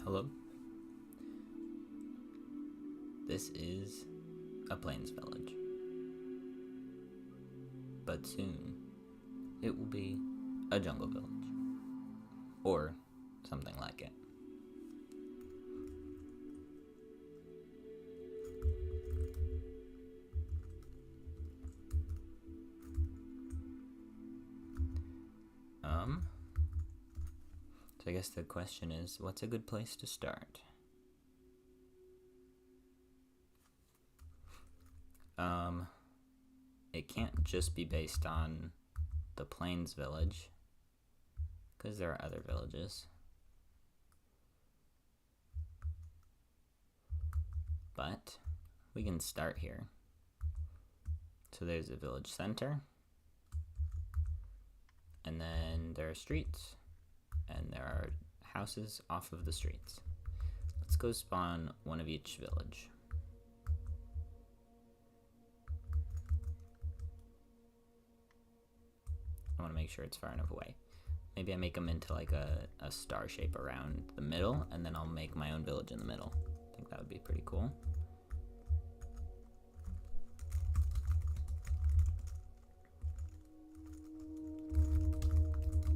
Hello. This is a plains village. But soon, it will be a jungle village. Or something like it. So I guess the question is, what's a good place to start? It can't just be based on the Plains village, because there are other villages. But we can start here. So there's a village center, and then there are streets, and there are houses off of the streets. Let's go spawn one of each village. I want to make sure it's far enough away. Maybe I make them into like a star shape around the middle, and then I'll make my own village in the middle. I think that would be pretty cool.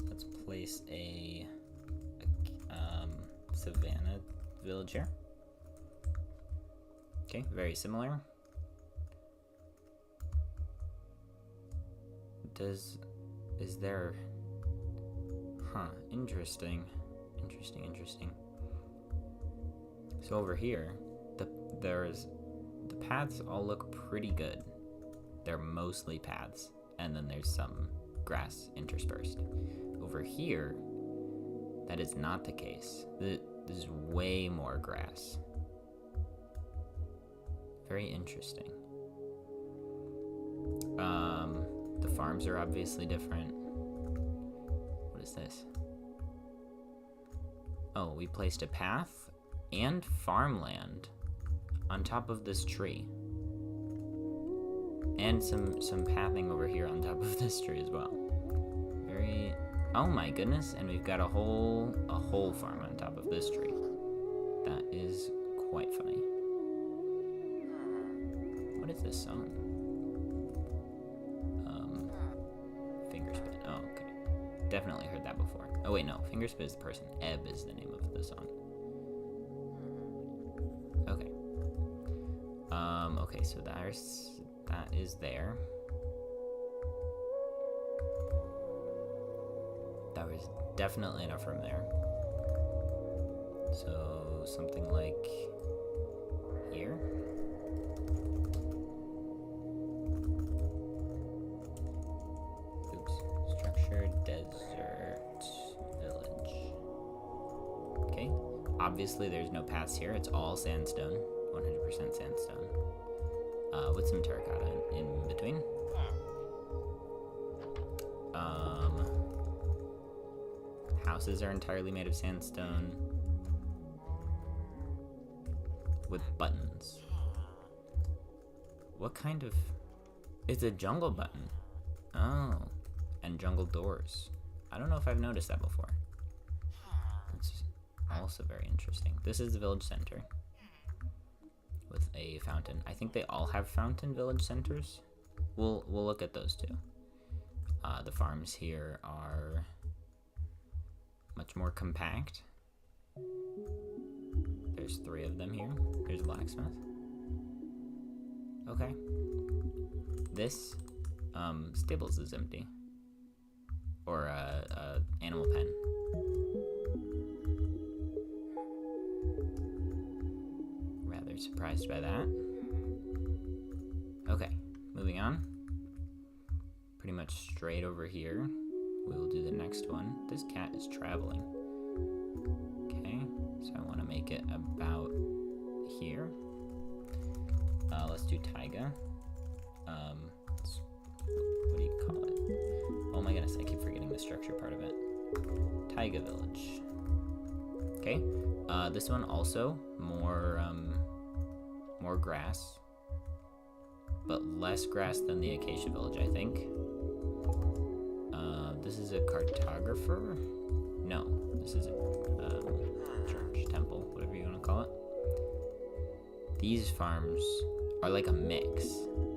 Let's place a Savannah village here. Okay, very similar. Is there... interesting. Interesting. So over here, the paths all look pretty good. They're mostly paths, and then there's some grass interspersed. Over here, that is not the case. There's way more grass. Very interesting. The farms are obviously different. What is this? Oh, we placed a path and farmland on top of this tree. And some pathing over here on top of this tree as well. Very... Oh my goodness, and we've got a whole farm on top of this tree. That is quite funny. What is this song? Fingerspit. Oh, okay. Definitely heard that before. Oh wait, no. Fingerspit is the person. Ebb is the name of the song. Okay. Okay, so that is there. That was definitely enough room there. So something like here. Desert village. Okay, obviously there's no paths here. It's all sandstone, 100% sandstone, with some terracotta in between. Houses are entirely made of sandstone with buttons. What kind of... It's a jungle button. Oh. And jungle doors. I don't know if I've noticed that before. It's also very interesting. This is the village center with a fountain. I think they all have fountain village centers. We'll look at those too. The farms here are much more compact. There's 3 of them here. Here's a blacksmith. Okay. This stables is empty. Or a animal pen. Rather surprised by that. Okay, moving on. Pretty much straight over here. We will do the next one. This cat is traveling. Okay, so I want to make it about here. Let's do taiga. What do you call it? Oh my goodness, I keep forgetting the structure part of it. Taiga village. Okay, this one also more grass, but less grass than the acacia village, I think. This is a cartographer? No, This is a church, temple, whatever you want to call it. These farms are like a mix,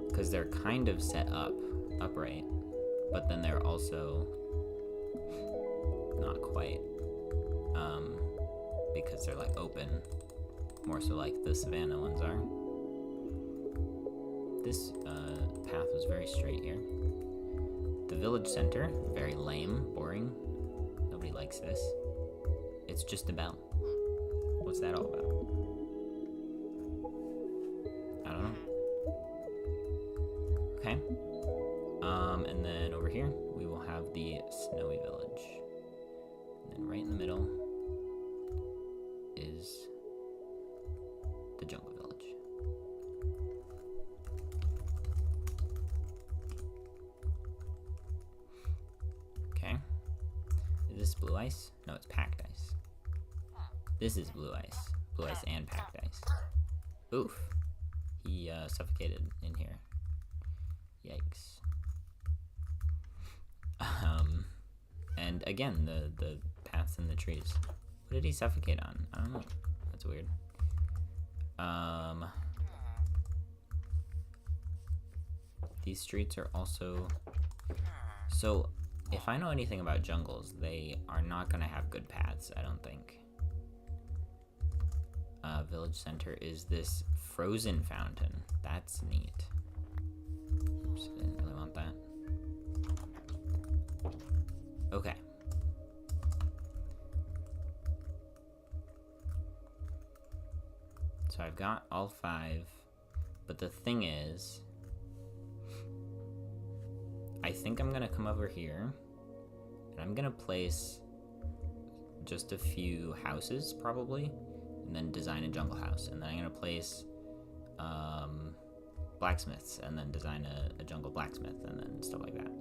because they're kind of set up upright, but then they're also not quite, because they're like open, more so like the savanna ones are. This path was very straight here. The village center, very lame, boring. Nobody likes this. It's just a bell. What's that all about? I don't know. Okay. And then over here, we will have the snowy village. And then right in the middle is the jungle village. Okay. Is this blue ice? No, it's packed ice. This is blue ice. Blue ice and packed ice. Oof. He suffocated in here. Yikes. And again, the paths in the trees. What did he suffocate on? I don't know. That's weird. These streets are also... So, if I know anything about jungles, they are not going to have good paths, I don't think. Village center is this frozen fountain. That's neat. Oops, I didn't really want that. Okay. So I've got all 5, but the thing is, I think I'm gonna come over here, and I'm gonna place just a few houses, probably, and then design a jungle house, and then I'm gonna place blacksmiths, and then design a jungle blacksmith, and then stuff like that.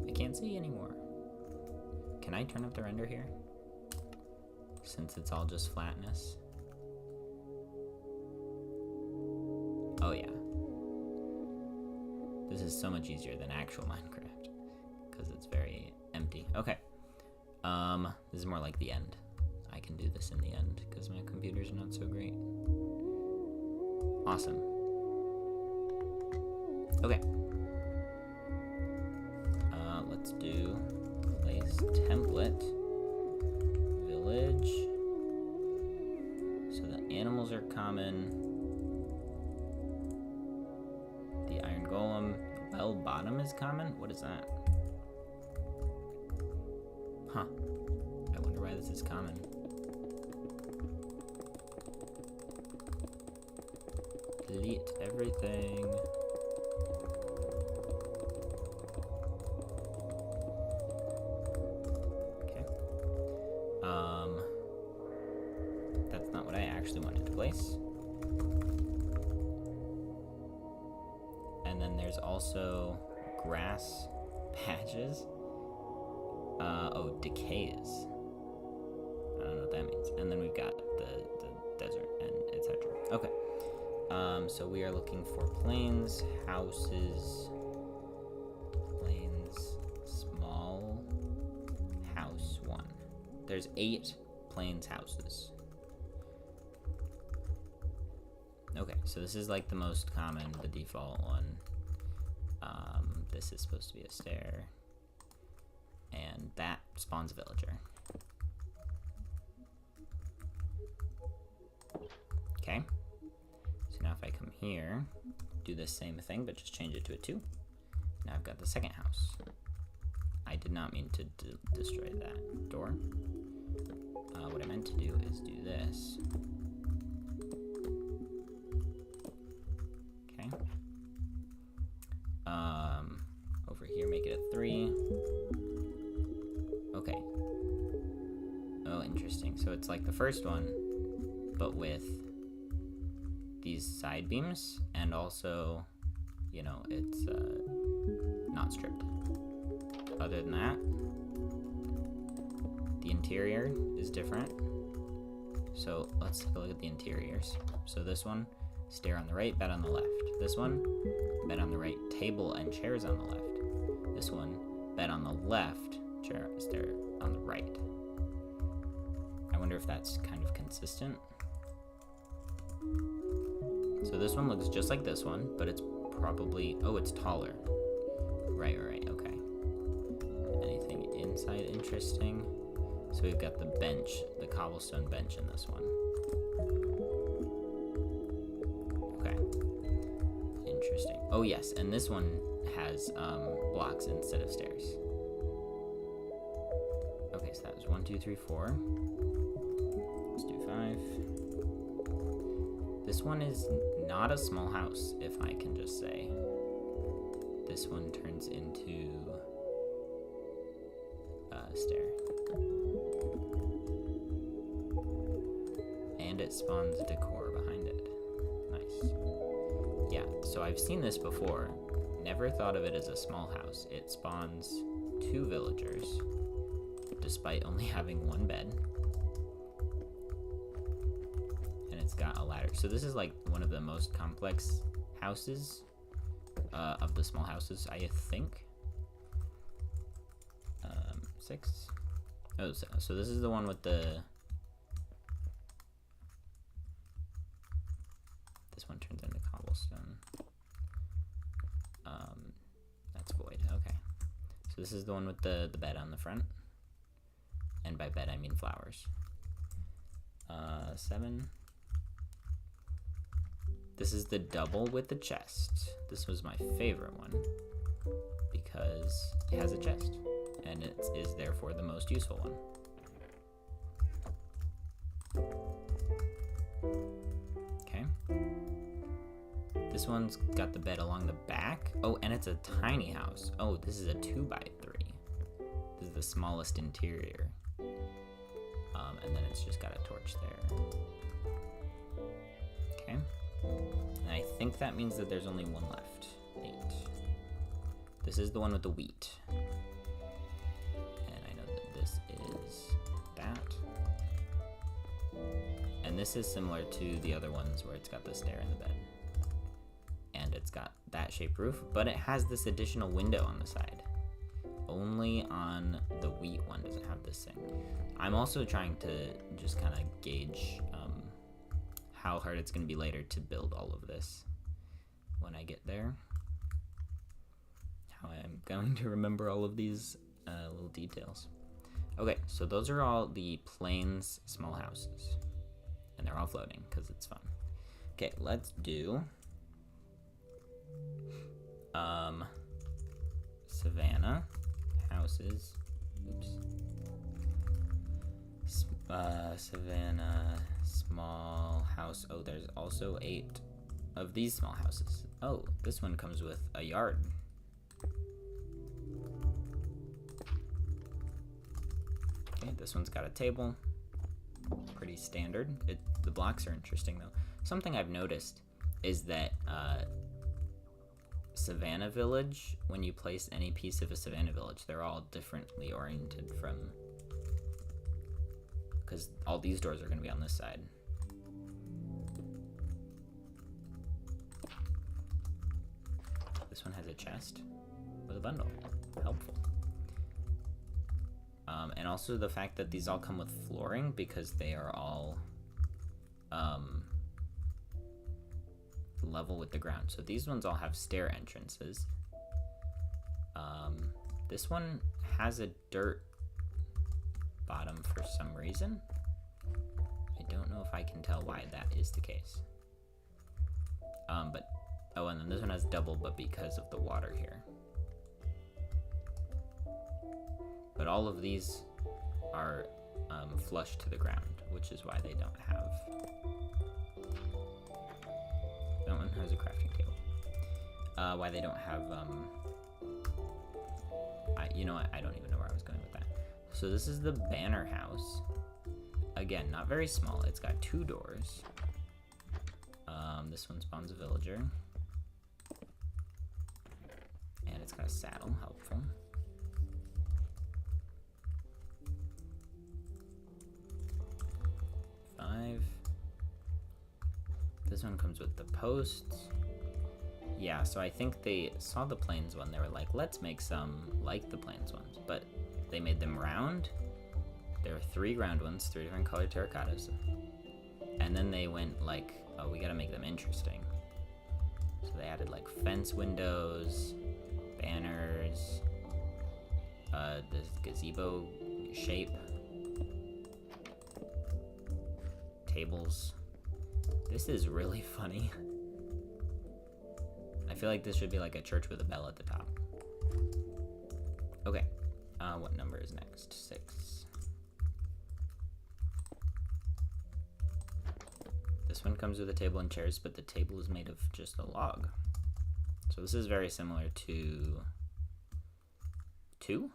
I can't see anymore. Can I turn up the render here? Since it's all just flatness. Oh yeah. This is so much easier than actual Minecraft, because it's very empty. Okay. This is more like the end. I can do this in the end, because my computer's not so great. Awesome. Okay. Let's do place template village. So the animals are common. The iron golem, the well bottom is common? What is that? Huh. I wonder why this is common. Delete everything. Okay. That's not what I actually wanted to place. And then there's also grass patches. Oh, decays. I don't know what that means. And then we've got the desert and etc. Okay. So we are looking for plains, houses, plains, small house 1. There's 8 plains houses. Okay, so this is like the most common, the default one. This is supposed to be a stair. And that spawns a villager. Okay. So now if I come here, do the same thing, but just change it to a 2. Now I've got the second house. I did not mean to destroy that door. What I meant to do is do this. Okay. Over here, make it a 3. Okay. Oh, interesting. So it's like the first one, but with these side beams, and also, you know, it's not stripped. Other than that, the interior is different. So let's take a look at the interiors. So this one, stair on the right, bed on the left. This one, bed on the right, table and chairs on the left. This one, bed on the left, stair on the right. wonder if that's kind of consistent. So this one looks just like this one, but it's probably... Oh, it's taller. Right, okay. Anything inside interesting? So we've got the bench, the cobblestone bench in this one. Okay. Interesting. Oh yes, and this one has blocks instead of stairs. Okay, so that was 1, 2, 3, 4. Let's do 5. This one is not a small house, if I can just say. This one turns into a stair. And it spawns decor behind it. Nice. Yeah, so I've seen this before. Never thought of it as a small house. It spawns 2 villagers, despite only having 1 bed. And it's got a ladder. So this is like one of the most complex houses of the small houses, I think. 6. Oh, so this is the one with the... This one turns into cobblestone. That's void. Okay. So this is the one with the bed on the front. And by bed, I mean flowers. 7. This is the double with the chest. This was my favorite one because it has a chest, and it is therefore the most useful one. Okay. This one's got the bed along the back. Oh, and it's a tiny house. Oh, this is a 2x3. This is the smallest interior. And then it's just got a torch there. Okay. And I think that means that there's only one left. 8. This is the one with the wheat. And I know that this is that. And this is similar to the other ones where it's got the stair in the bed. And it's got that shaped roof, but it has this additional window on the side. Only on the wheat one does it have this thing. I'm also trying to just kind of gauge how hard it's going to be later to build all of this when I get there. How I'm going to remember all of these little details. Okay, so those are all the plains small houses. And they're all floating because it's fun. Okay, let's do Savannah houses. Oops. Savannah small house. Oh, there's also 8 of these small houses. Oh, this one comes with a yard. Okay, this one's got a table. Pretty standard. The blocks are interesting though. Something I've noticed is that Savannah Village, when you place any piece of a Savannah Village, they're all differently oriented from... Because all these doors are going to be on this side. This one has a chest with a bundle. Helpful. And also the fact that these all come with flooring because they are all level with the ground. So these ones all have stair entrances. This one has a dirt bottom for some reason. I don't know if I can tell why that is the case. But oh, and then this one has double, but because of the water here. But all of these are flush to the ground, which is why they don't have... That one has a crafting table. Why they don't have... you know what? I don't even know where I was going with that. So this is the banner house. Again, not very small. It's got 2 doors. This one spawns a villager. And it's got a saddle, helpful. This one comes with the posts. Yeah, so I think they saw the plains one. They were like, let's make some like the plains ones. But they made them round. There are 3 ground ones, 3 different colored terracottas. And then they went like, oh, we gotta make them interesting. So they added like fence windows, banners, this gazebo shape, tables. This is really funny. I feel like this should be like a church with a bell at the top. Okay, what number is next? 6. This one comes with a table and chairs, but the table is made of just a log. So this is very similar to 2?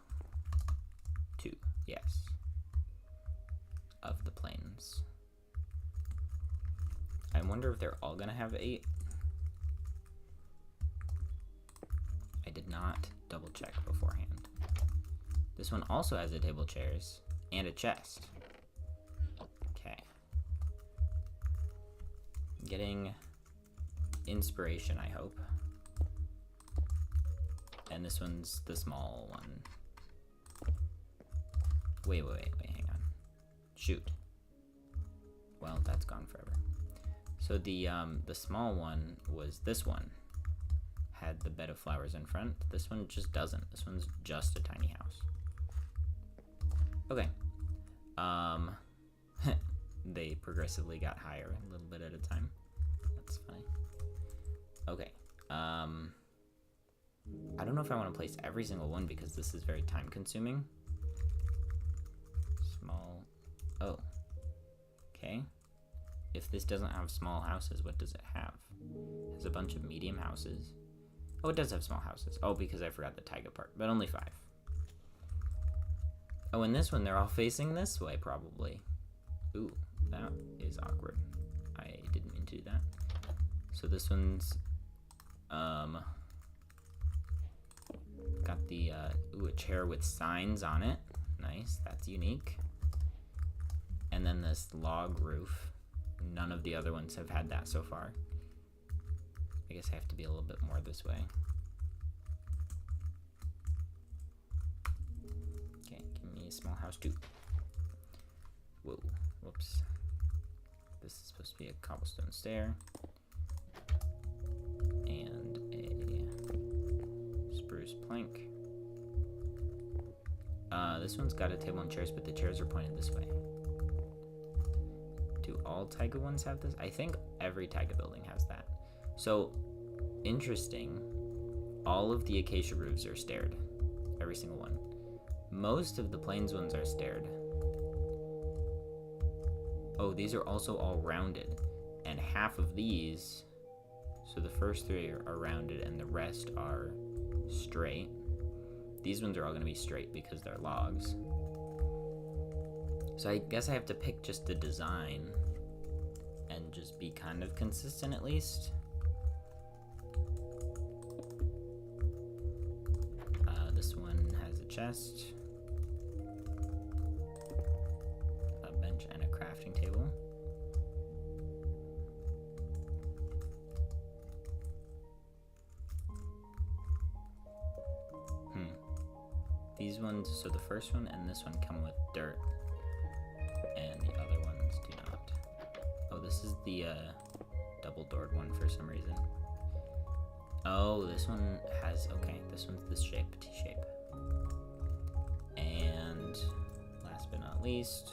2, yes. Of the plains. I wonder if they're all gonna have 8. I did not double check beforehand. This one also has a table, chairs, and a chest. Okay. Getting inspiration, I hope. And this one's the small one. Wait, hang on. Shoot. Well, that's gone forever. So the small one was this one. Had the bed of flowers in front. This one just doesn't. This one's just a tiny house. Okay. They progressively got higher a little bit at a time. That's funny. Okay. I don't know if I want to place every single one because this is very time consuming. Small. Oh. Okay. If this doesn't have small houses, what does it have? It has a bunch of medium houses. Oh, it does have small houses. Oh, because I forgot the taiga part, but only 5. Oh, and this one, they're all facing this way, probably. Ooh, that is awkward. I didn't mean to do that. So this one's, got the, ooh, a chair with signs on it. Nice, that's unique. And then this log roof. None of the other ones have had that so far. I guess I have to be a little bit more this way. Okay, give me a small house too. Whoa, whoops. This is supposed to be a cobblestone stair. And a spruce plank. This one's got a table and chairs, but the chairs are pointed this way. Do all taiga ones have this? I think every taiga building has that. So, interesting. All of the acacia roofs are staired. Every single one. Most of the plains ones are staired. Oh, these are also all rounded. And half of these, so the first 3 are rounded and the rest are straight. These ones are all going to be straight because they're logs. So I guess I have to pick just the design and just be kind of consistent at least. This one has a chest, a bench, and a crafting table. These ones, so the first one and this one come with dirt, and the other ones do not. Oh, this is the double-doored one for some reason. Oh, this one has, okay, this one's this shape, T-shape. And last but not least,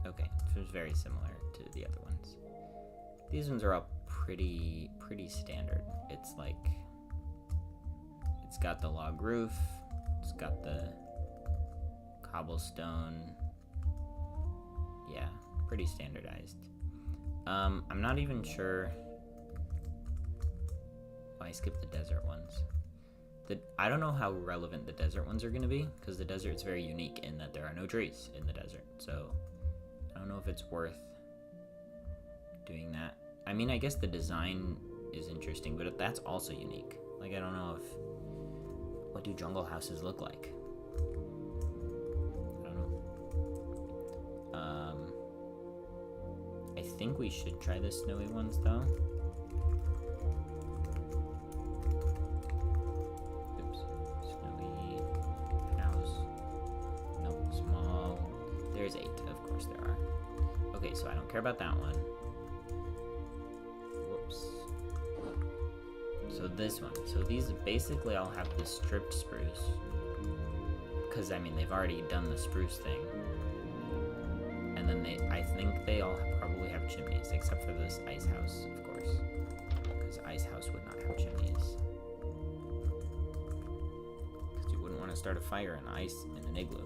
okay, so it's very similar to the other ones. These ones are all pretty standard. It's like, it's got the log roof, it's got the cobblestone. Yeah, pretty standardized. I'm not even sure. Oh, I skipped the desert ones. I don't know how relevant the desert ones are going to be, because the desert's very unique in that there are no trees in the desert. So I don't know if it's worth doing that. I mean, I guess the design is interesting, but that's also unique. Like, I don't know if... What do jungle houses look like? I don't know. I think we should try the snowy ones, though. so I don't care about that one. Whoops. So this one. So these basically all have the stripped spruce. Because, I mean, they've already done the spruce thing. And then I think they all probably have chimneys, except for this ice house, of course. Because ice house would not have chimneys. Because you wouldn't want to start a fire in ice in an igloo.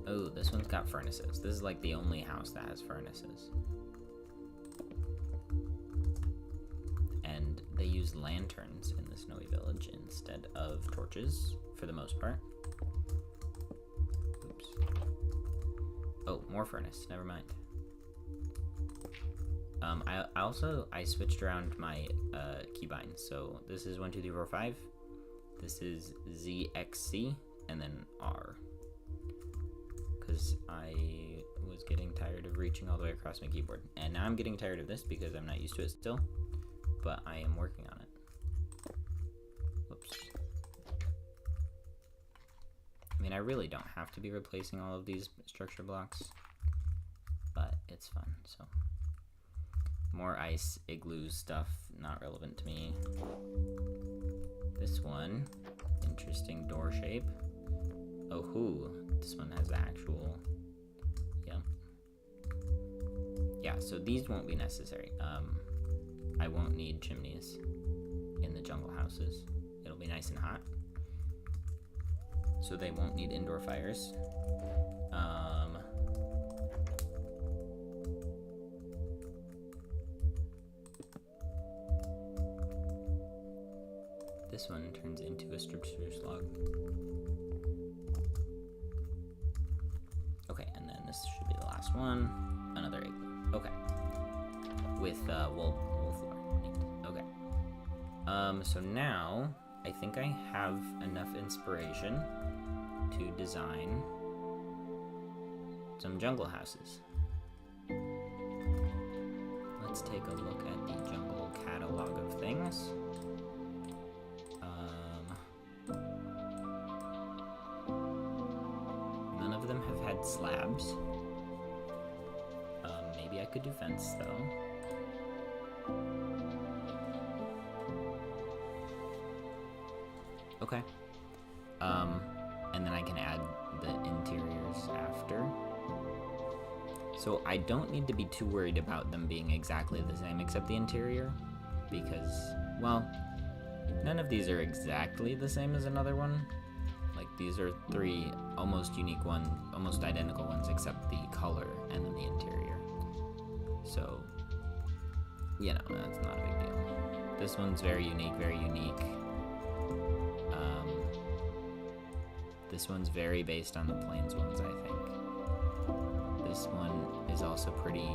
Oh, this one's got furnaces. This is like the only house that has furnaces. And they use lanterns in the snowy village instead of torches, for the most part. Oops. Oh, more furnace. Never mind. I switched around my keybinds. So this is 1, 2, 3, 4, 5. This is ZXC and then R. Because I was getting tired of reaching all the way across my keyboard. And now I'm getting tired of this because I'm not used to it still. But I am working on it. Whoops. I mean, I really don't have to be replacing all of these structure blocks. But it's fun, so. More ice igloo stuff, not relevant to me. This one, interesting door shape. Oh, this one has actual, yeah. Yeah, so these won't be necessary. I won't need chimneys in the jungle houses. It'll be nice and hot. So they won't need indoor fires. This one turns into a stripped spruce log. Okay, and then this should be the last one. Another igloo. Okay. With wool floor. Neat. Okay. So now I think I have enough inspiration to design some jungle houses. Let's take a look at the jungle catalog of things. None of them have had slabs. Maybe I could do fence though. Okay. And then I can add the interiors after. So I don't need to be too worried about them being exactly the same except the interior, because, well, none of these are exactly the same as another one. Like, these are 3 almost identical ones except the color and then the interior. So, you know, that's not a big deal. This one's very unique, very unique. This one's very based on the Plains ones, I think. This one is also pretty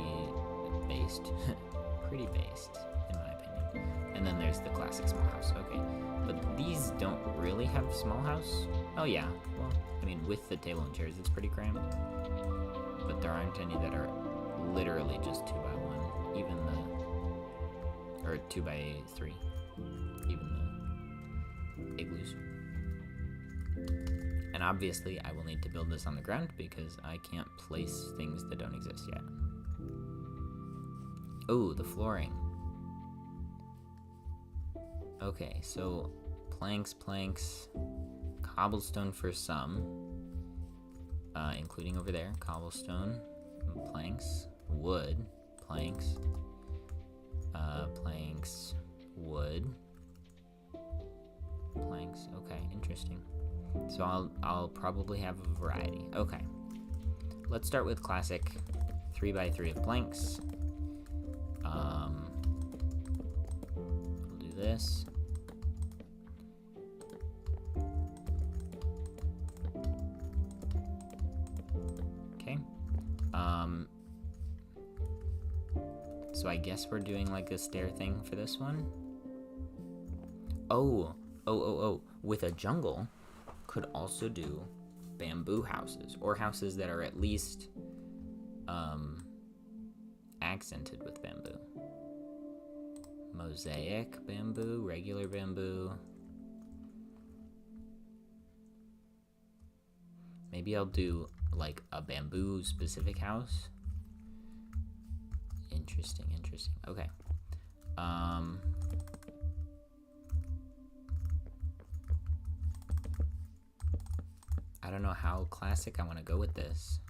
based, in my opinion. And then there's the classic small house. Okay, but these don't really have small house. Oh yeah, well, I mean, with the table and chairs, it's pretty cramped. But there aren't any that are literally just 2 by 1, even or 2 by 3, even the igloos. And obviously, I will need to build this on the ground because I can't place things that don't exist yet. Oh, the flooring. Okay, so planks, cobblestone for some, including over there, cobblestone, planks, wood, planks, wood, planks. Okay, interesting. So I'll probably have a variety. Okay, let's start with classic 3 by 3 of planks. We'll do this. Okay. So I guess we're doing like a stair thing for this one. Oh. With a jungle, could also do bamboo houses, or houses that are at least accented with bamboo. Mosaic bamboo, regular bamboo. Maybe I'll do like a bamboo specific house. Interesting. Okay. I don't know how classic I want to go with this.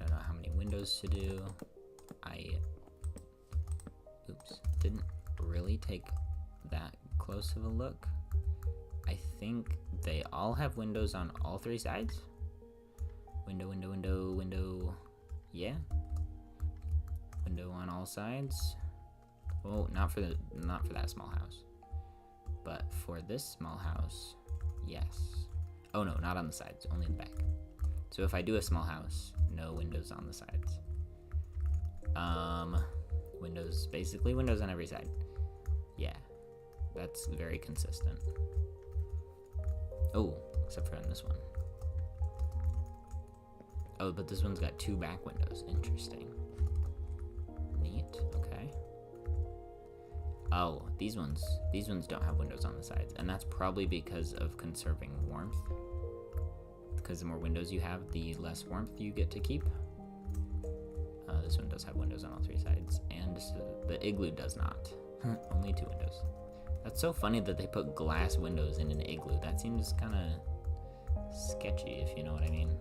I don't know how many windows to do. Oops, didn't really take that close of a look. I think they all have windows on all three sides. Window. Yeah. Window on all sides. Oh, not for that small house. But for this small house, yes. Oh no, not on the sides, only the back. So if I do a small house, no windows on the sides. Windows, basically windows on every side. Yeah, that's very consistent. Oh, except for on this one. Oh, but this one's got 2 back windows. Interesting. Neat, okay. Oh, these ones don't have windows on the sides, and that's probably because of conserving warmth. Because the more windows you have, the less warmth you get to keep. This one does have windows on all 3 sides, and the igloo does not. Only 2 windows. That's so funny that they put glass windows in an igloo. That seems kind of sketchy, if you know what I mean.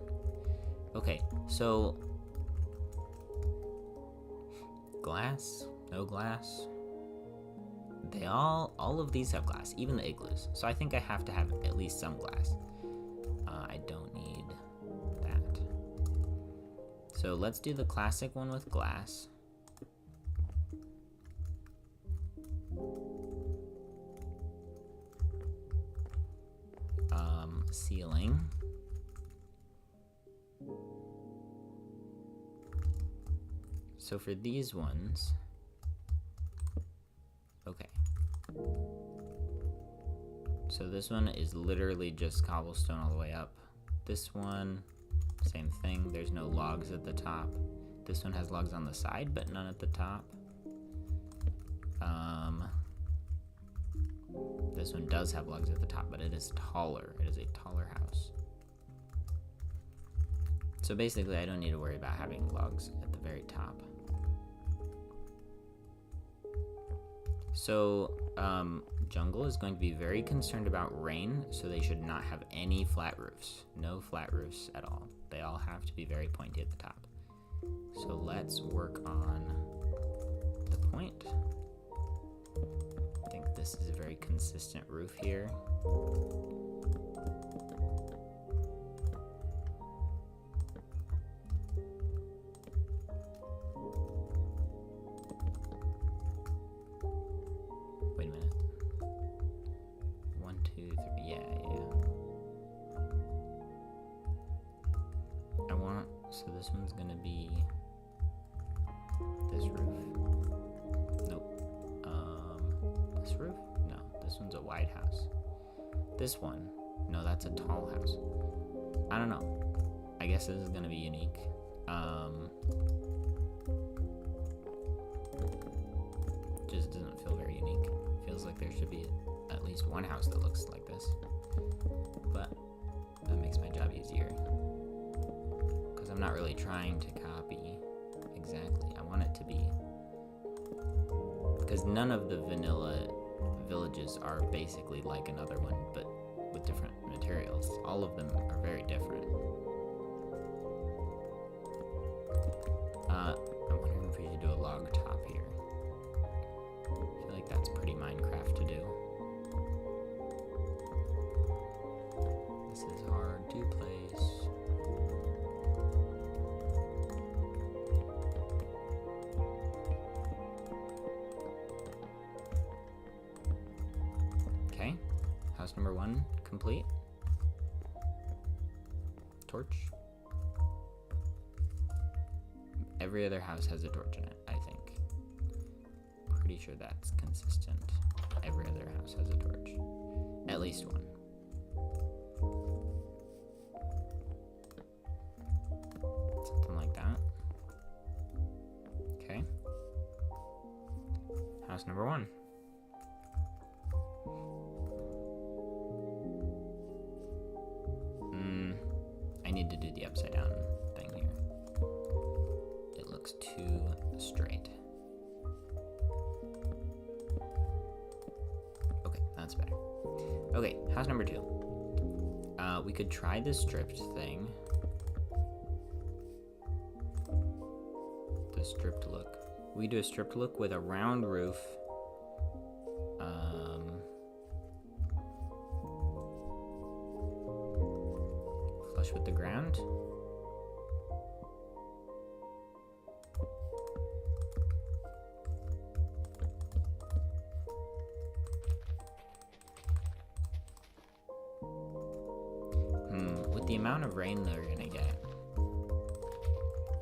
Okay, so glass, no glass. They all of these have glass, even the igloos. So I think I have to have at least some glass. I don't need that. So let's do the classic one with glass. Ceiling. So for these ones, okay. So this one is literally just cobblestone all the way up. This one, same thing, there's no logs at the top. This one has logs on the side, but none at the top. This one does have logs at the top, but it is taller. It is a taller house. So basically, I don't need to worry about having logs at the very top. So, Jungle is going to be very concerned about rain, so they should not have any flat roofs. No flat roofs at all. They all have to be very pointy at the top. So let's work on the point. I think this is a very consistent roof here. Wait a minute. 1, 2, 3. Yeah. So this one's gonna be this roof. Nope. This roof? No, this one's a wide house. This one? No, that's a tall house. I don't know. I guess this is gonna be unique. Just doesn't feel very unique. Feels like there should be at least one house that looks like this. But that makes my job easier. Because I'm not really trying to copy exactly. I want it to be... Because none of the vanilla villages are basically like another one, but with different materials. All of them are very different. I'm wondering if we should do a log top here. I feel like that's pretty Minecraft to do. This is hard to place. Okay, house number 1 complete. Torch. Every other house has a torch in it, I think. Pretty sure that's consistent. Every other house has a torch. At least one. House number 1. I need to do the upside down thing here. It looks too straight. Okay, that's better. Okay, house number 2. We could try the stripped thing. The stripped look. We do a stripped look with a round roof. Flush with the ground. With the amount of rain they're gonna get,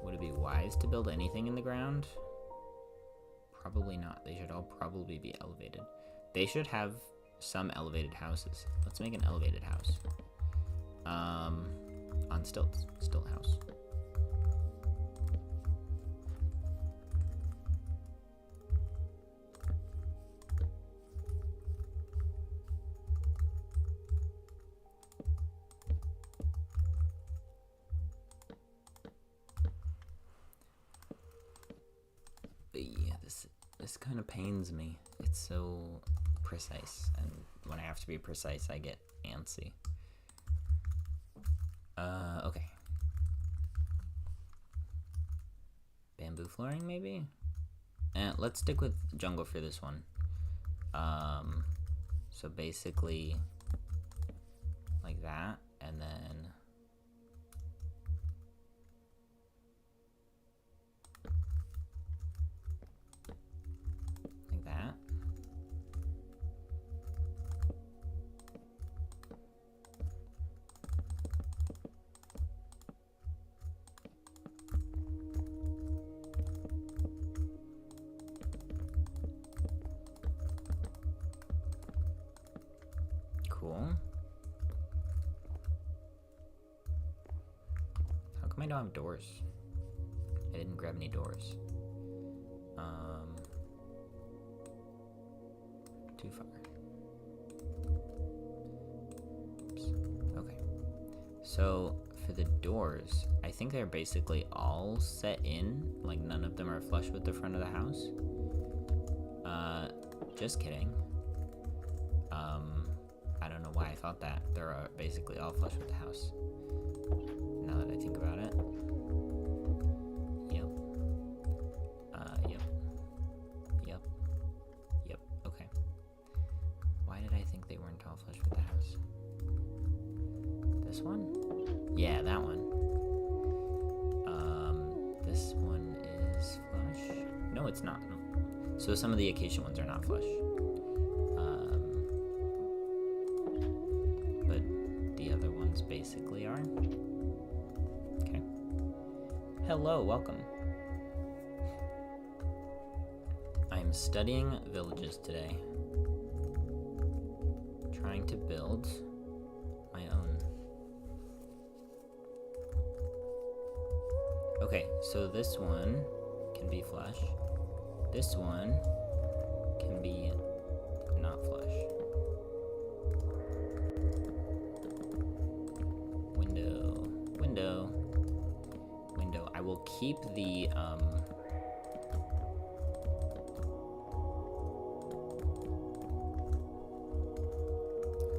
would it be wise to build anything in the ground? Probably not. They should all probably be elevated. They should have some elevated houses. Let's make an elevated house. On stilts. Stilt house. But yeah, this kind of pains me. It's so precise, and when I have to be precise, I get antsy. Okay. Bamboo flooring, maybe? Let's stick with jungle for this one. So basically, like that, and then... like that. Cool. How come I don't have doors? I didn't grab any doors. Too far. Oops. Okay. So for the doors, I think they're basically all set in, like none of them are flush with the front of the house. Just kidding. I don't know why I thought that. They're basically all flush with the house. Now that I think about it. Yep. Yep. Yep. Okay. Why did I think they weren't all flush with the house? This one? Yeah, that one. This one is flush. No, it's not. So some of the acacia ones are not flush. But the other ones basically are. Okay. Hello, welcome. I'm studying villages today. Trying to build my own. Okay, so this one can be flush. This one can be not flush. Window, window, window. I will keep the,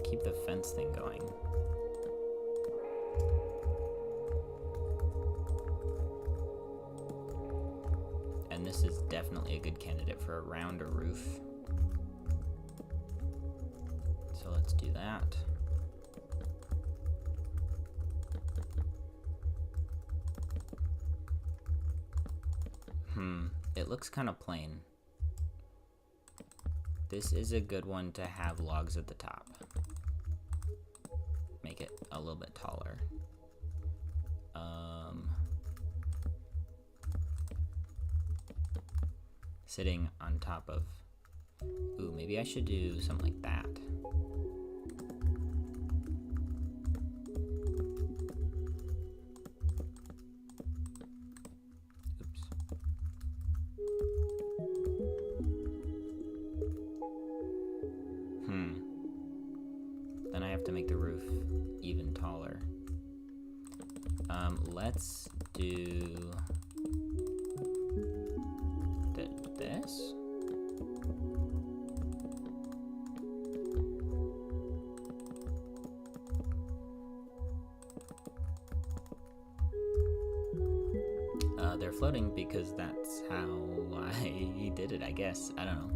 keep the fence thing going. And this is definitely a good candidate for a rounder roof. So let's do that. It looks kind of plain. This is a good one to have logs at the top. Make it a little bit taller. Sitting on top of... Ooh, maybe I should do something like that. Oops. have to make the roof even taller. Let's do this. They're floating because that's how I did it, I guess. I don't know.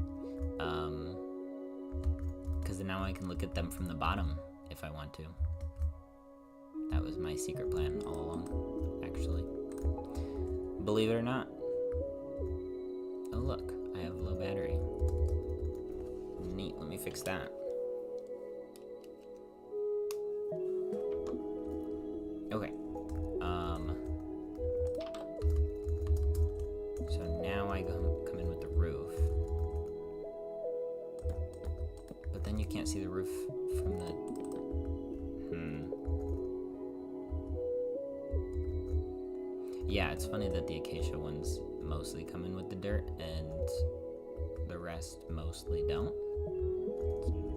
Because now I can look at them from the bottom if I want to. That was my secret plan all along, actually. Believe it or not. Oh look, I have low battery. Neat, let me fix that. Okay. So now I come in with the roof. But then you can't see the roof from the... Yeah, it's funny that the acacia ones mostly come in with the dirt and the rest mostly don't.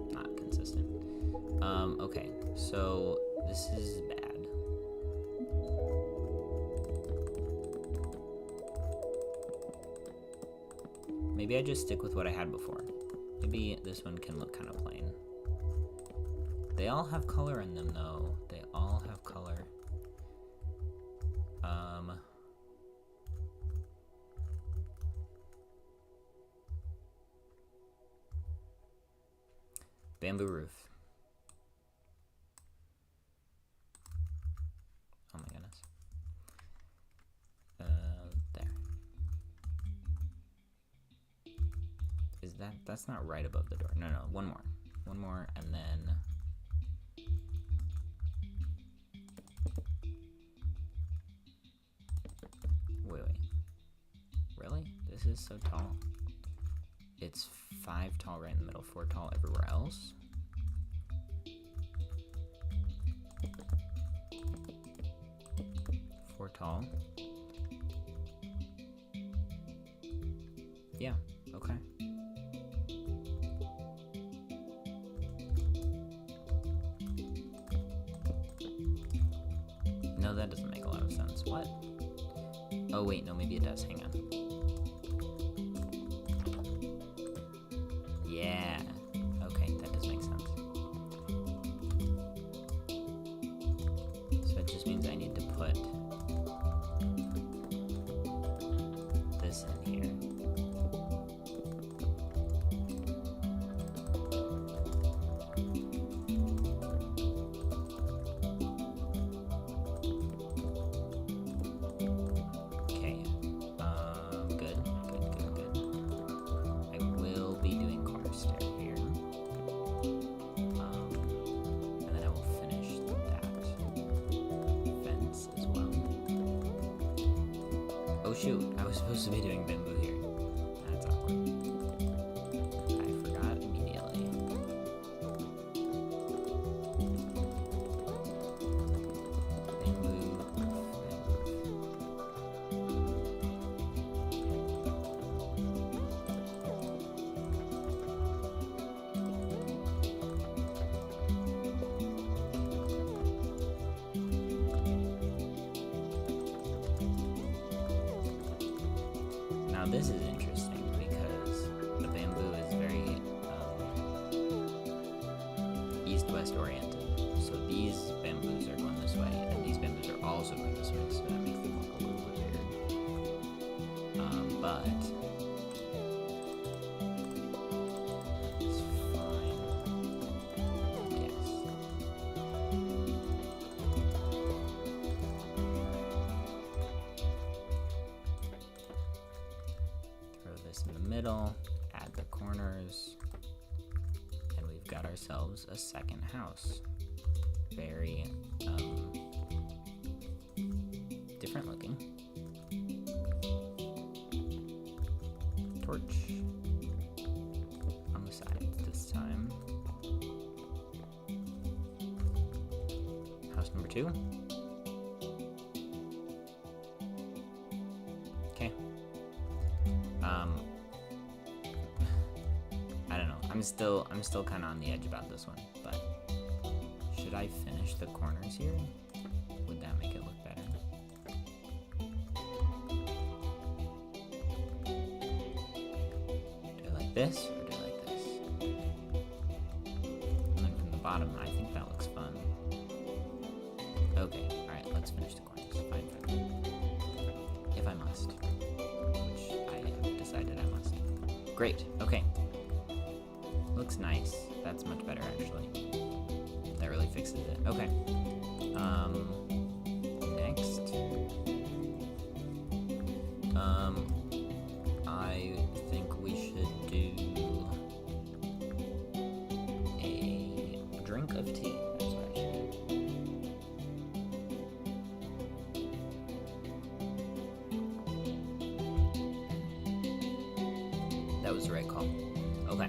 It's not consistent. Okay, so this is bad. Maybe I just stick with what I had before. Maybe this one can look kind of plain. They all have color in them though. They all have color. Bamboo roof. Oh my goodness. There. Is that's not right above the door. No, one more. One more and then... Wait. Really? This is so tall. It's 5 tall right in the middle, 4 tall everywhere else. Four tall. Yeah, okay. No, that doesn't make a lot of sense. What? Oh wait, no, maybe it does. Hang on. Yeah. Okay, that does make sense. So it just means I need to put this in here. Okay. Good. I will be doing corner stair here. And then I will finish that fence as well. Oh shoot, I was supposed to be doing bamboo here. That's awkward. I forgot immediately. Bamboo. Now this is interesting because the bamboo is very east-west oriented. So these bamboos are going this way, and these bamboos are also going this way, so that makes them look a little bit weird. But it's fine, I guess. Throw this in the middle, add the corners, and we've got ourselves a second house. Very different looking. Torch on the side this time. House number 2. Okay. I don't know. I'm still kind of on the edge about this one, but Should I finish the corners here? Would that make it look better? Do I like this, or do I like this? And then from the bottom, I think that looks fun. Okay, alright, let's finish the corners. Fine, fine. If I must. Which I have decided I must. Great, okay. Looks nice. That's much better, actually. That really fixes it. Okay. Next. I think we should do a drink of tea. That's what I should do. That was the right call. Okay.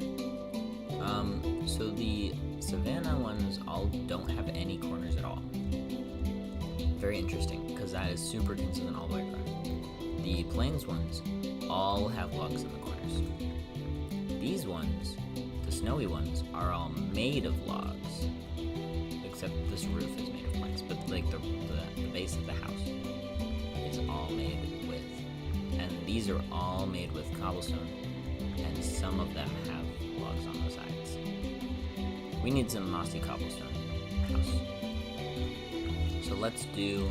So the Savannah ones all don't have any corners at all. Very interesting, because that is super consistent all the way around. The Plains ones all have logs in the corners. These ones, the snowy ones, are all made of logs, except this roof is made of planks. But like the base of the house is all made with, and these are all made with cobblestone, and some of them have logs on the sides. We need some mossy cobblestone house. So let's do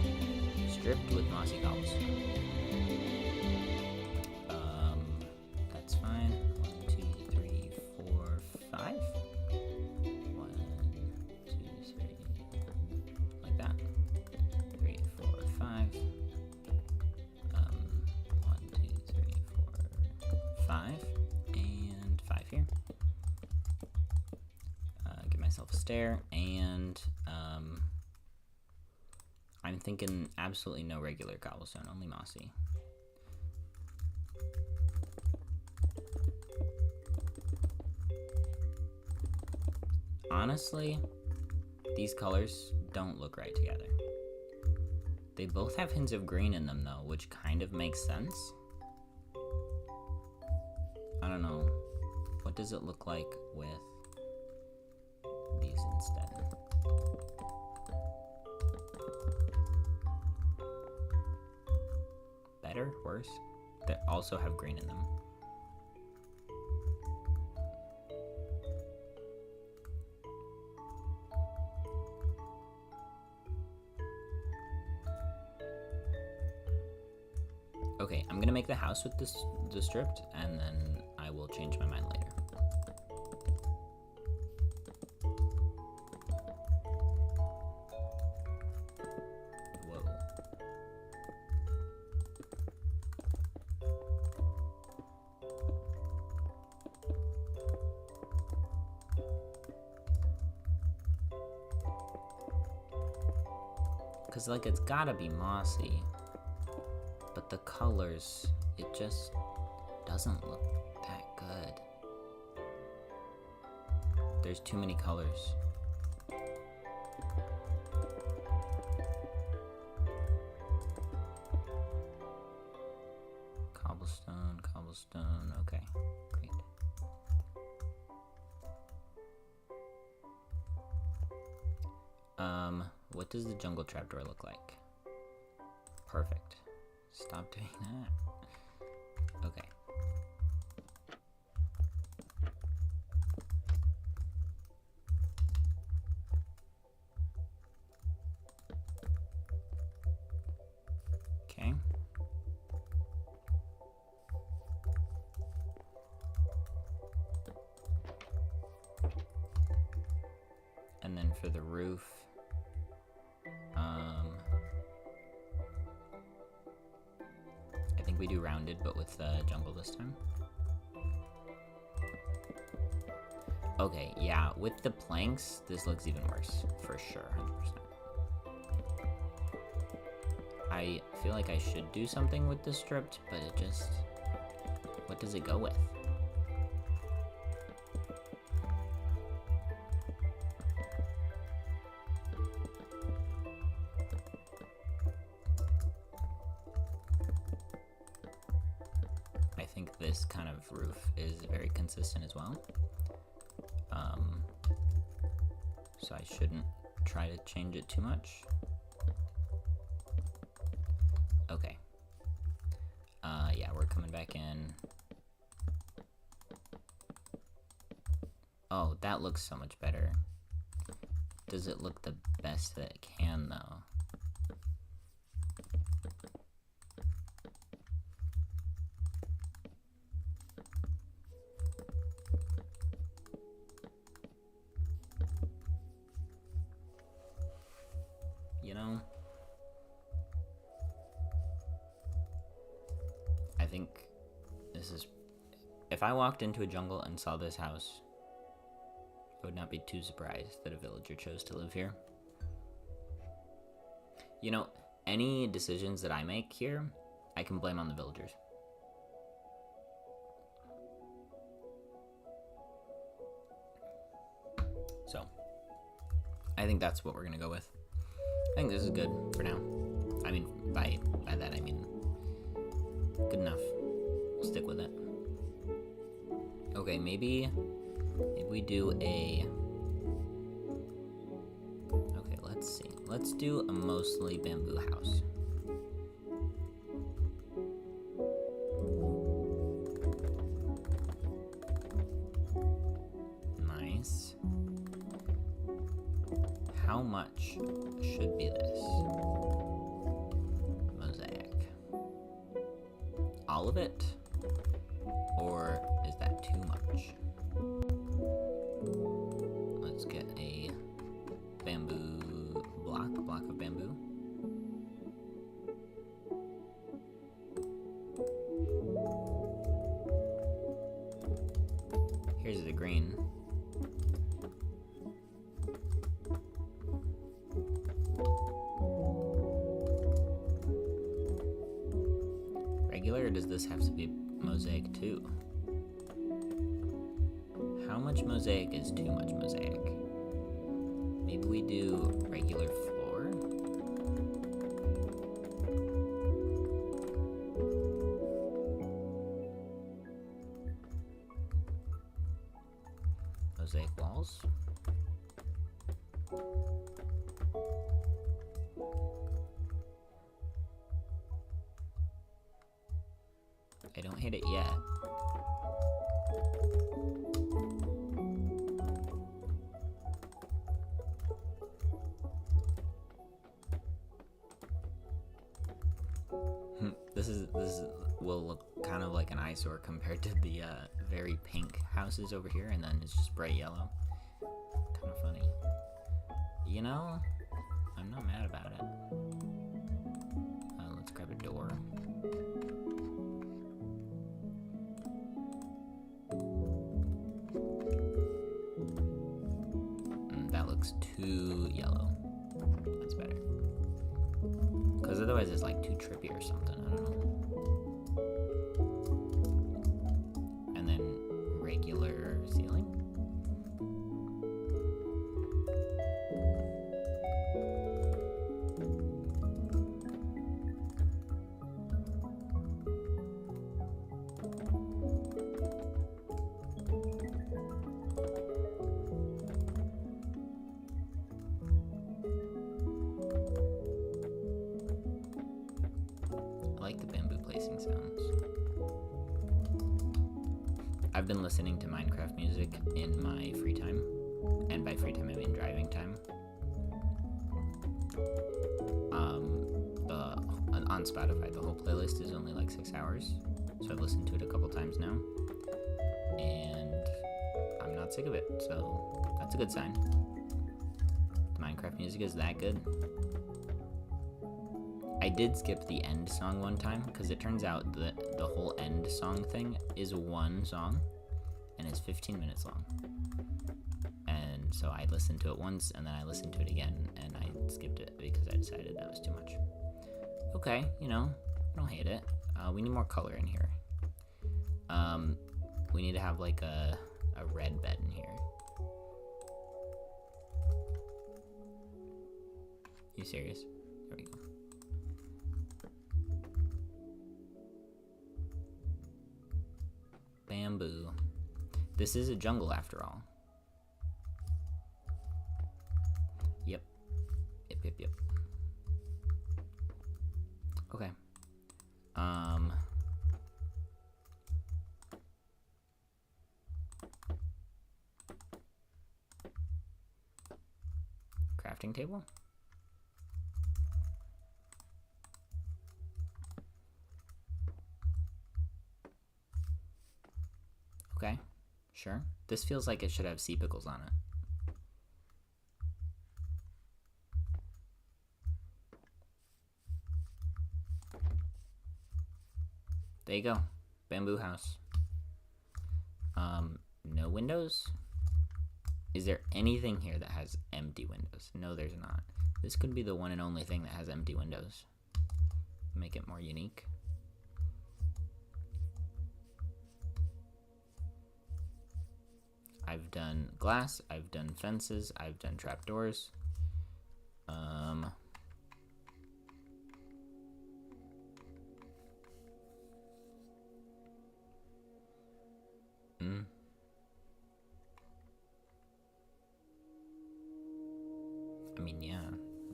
stripped with mossy cobblestone. That's fine. 1, 2, 3, 4, 5. 1, 2, 3, like that. 3, 4, 5. 1, 2, 3, 4, 5, and 5 here. Give myself a stair, and I'm thinking absolutely no regular cobblestone, only mossy. Honestly, these colors don't look right together. They both have hints of green in them though, which kind of makes sense. I don't know. What does it look like with these instead? Better? Worse? That also have green in them. Okay, I'm gonna make the house with the stripped, and then I will change my mind later. Whoa. Cause like it's gotta be mossy. But the colors, it just doesn't look that good. There's too many colors. Cobblestone, cobblestone, okay, great. What does the jungle trapdoor look like? Perfect. Stop doing that. Okay. Okay. And then for the roof, I think we do rounded, but with jungle this time. Okay, yeah, with the planks, this looks even worse, for sure, 100%. I feel like I should do something with the stripped, but it just... what does it go with? I think this kind of roof is very consistent as well. So I shouldn't try to change it too much. Okay. Yeah, we're coming back in. Oh, that looks so much better. Does it look the best that it can, though? You know, I think this is... If I walked into a jungle and saw this house, I would not be too surprised that a villager chose to live here. You know, any decisions that I make here, I can blame on the villagers. So, I think that's what we're gonna go with. I think this is good for now. I mean, by that I mean good enough. We'll stick with it. Okay, maybe we do a... Okay, let's see. Let's do a mostly bamboo house. Nice. How much should be this? Mosaic. All of it? Or is that too much? Let's get a bamboo block of bamboo. Here's the green. Regular, or does this have to be mosaic too? How much mosaic is too much mosaic? Maybe we do regular floor? Mosaic walls? I don't hate it yet. This will look kind of like an eyesore compared to the very pink houses over here, and then it's just bright yellow. Kind of funny. You know, I'm not mad about it. Let's grab a door. That looks too yellow. That's better. Because otherwise it's like too trippy or something, I don't know. And then regular ceiling. I like the bamboo placing sounds. I've been listening to Minecraft music in my free time, and by free time I mean driving time. On Spotify, the whole playlist is only like 6 hours, so I've listened to it a couple times now, and I'm not sick of it, so that's a good sign. The Minecraft music is that good. I did skip the end song one time, because it turns out that the whole end song thing is one song, and it's 15 minutes long. And so I listened to it once, and then I listened to it again, and I skipped it because I decided that was too much. Okay, you know, I don't hate it. We need more color in here. We need to have like a red bed in here. You serious? There we go. Bamboo. This is a jungle after all. Yep, Yep. Okay. Crafting table? Okay, sure. This feels like it should have sea pickles on it. There you go. Bamboo house. No windows? Is there anything here that has empty windows? No, there's not. This could be the one and only thing that has empty windows. Make it more unique. I've done glass, I've done fences, I've done trapdoors. I mean, yeah,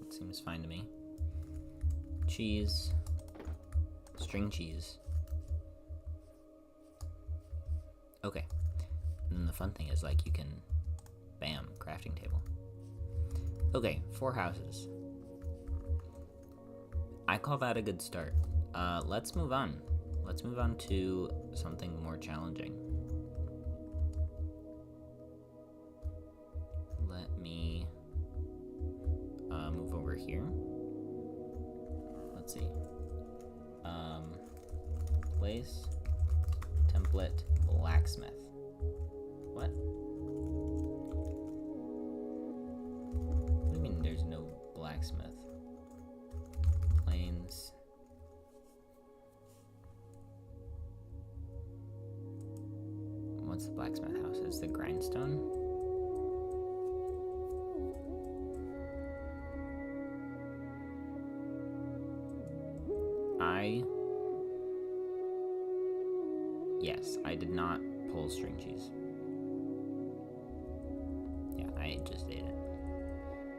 it seems fine to me. Cheese. String cheese. Okay. And then the fun thing is, like, you can... Bam, crafting table. Okay, 4 houses. I call that a good start. Let's move on. Let's move on to something more challenging. Let me move over here. Let's see. Place, template, blacksmith. What? What do you mean there's no blacksmith? Plains. What's the blacksmith house? Is the grindstone? Yes, I did not pull string cheese. Yeah, I just ate it.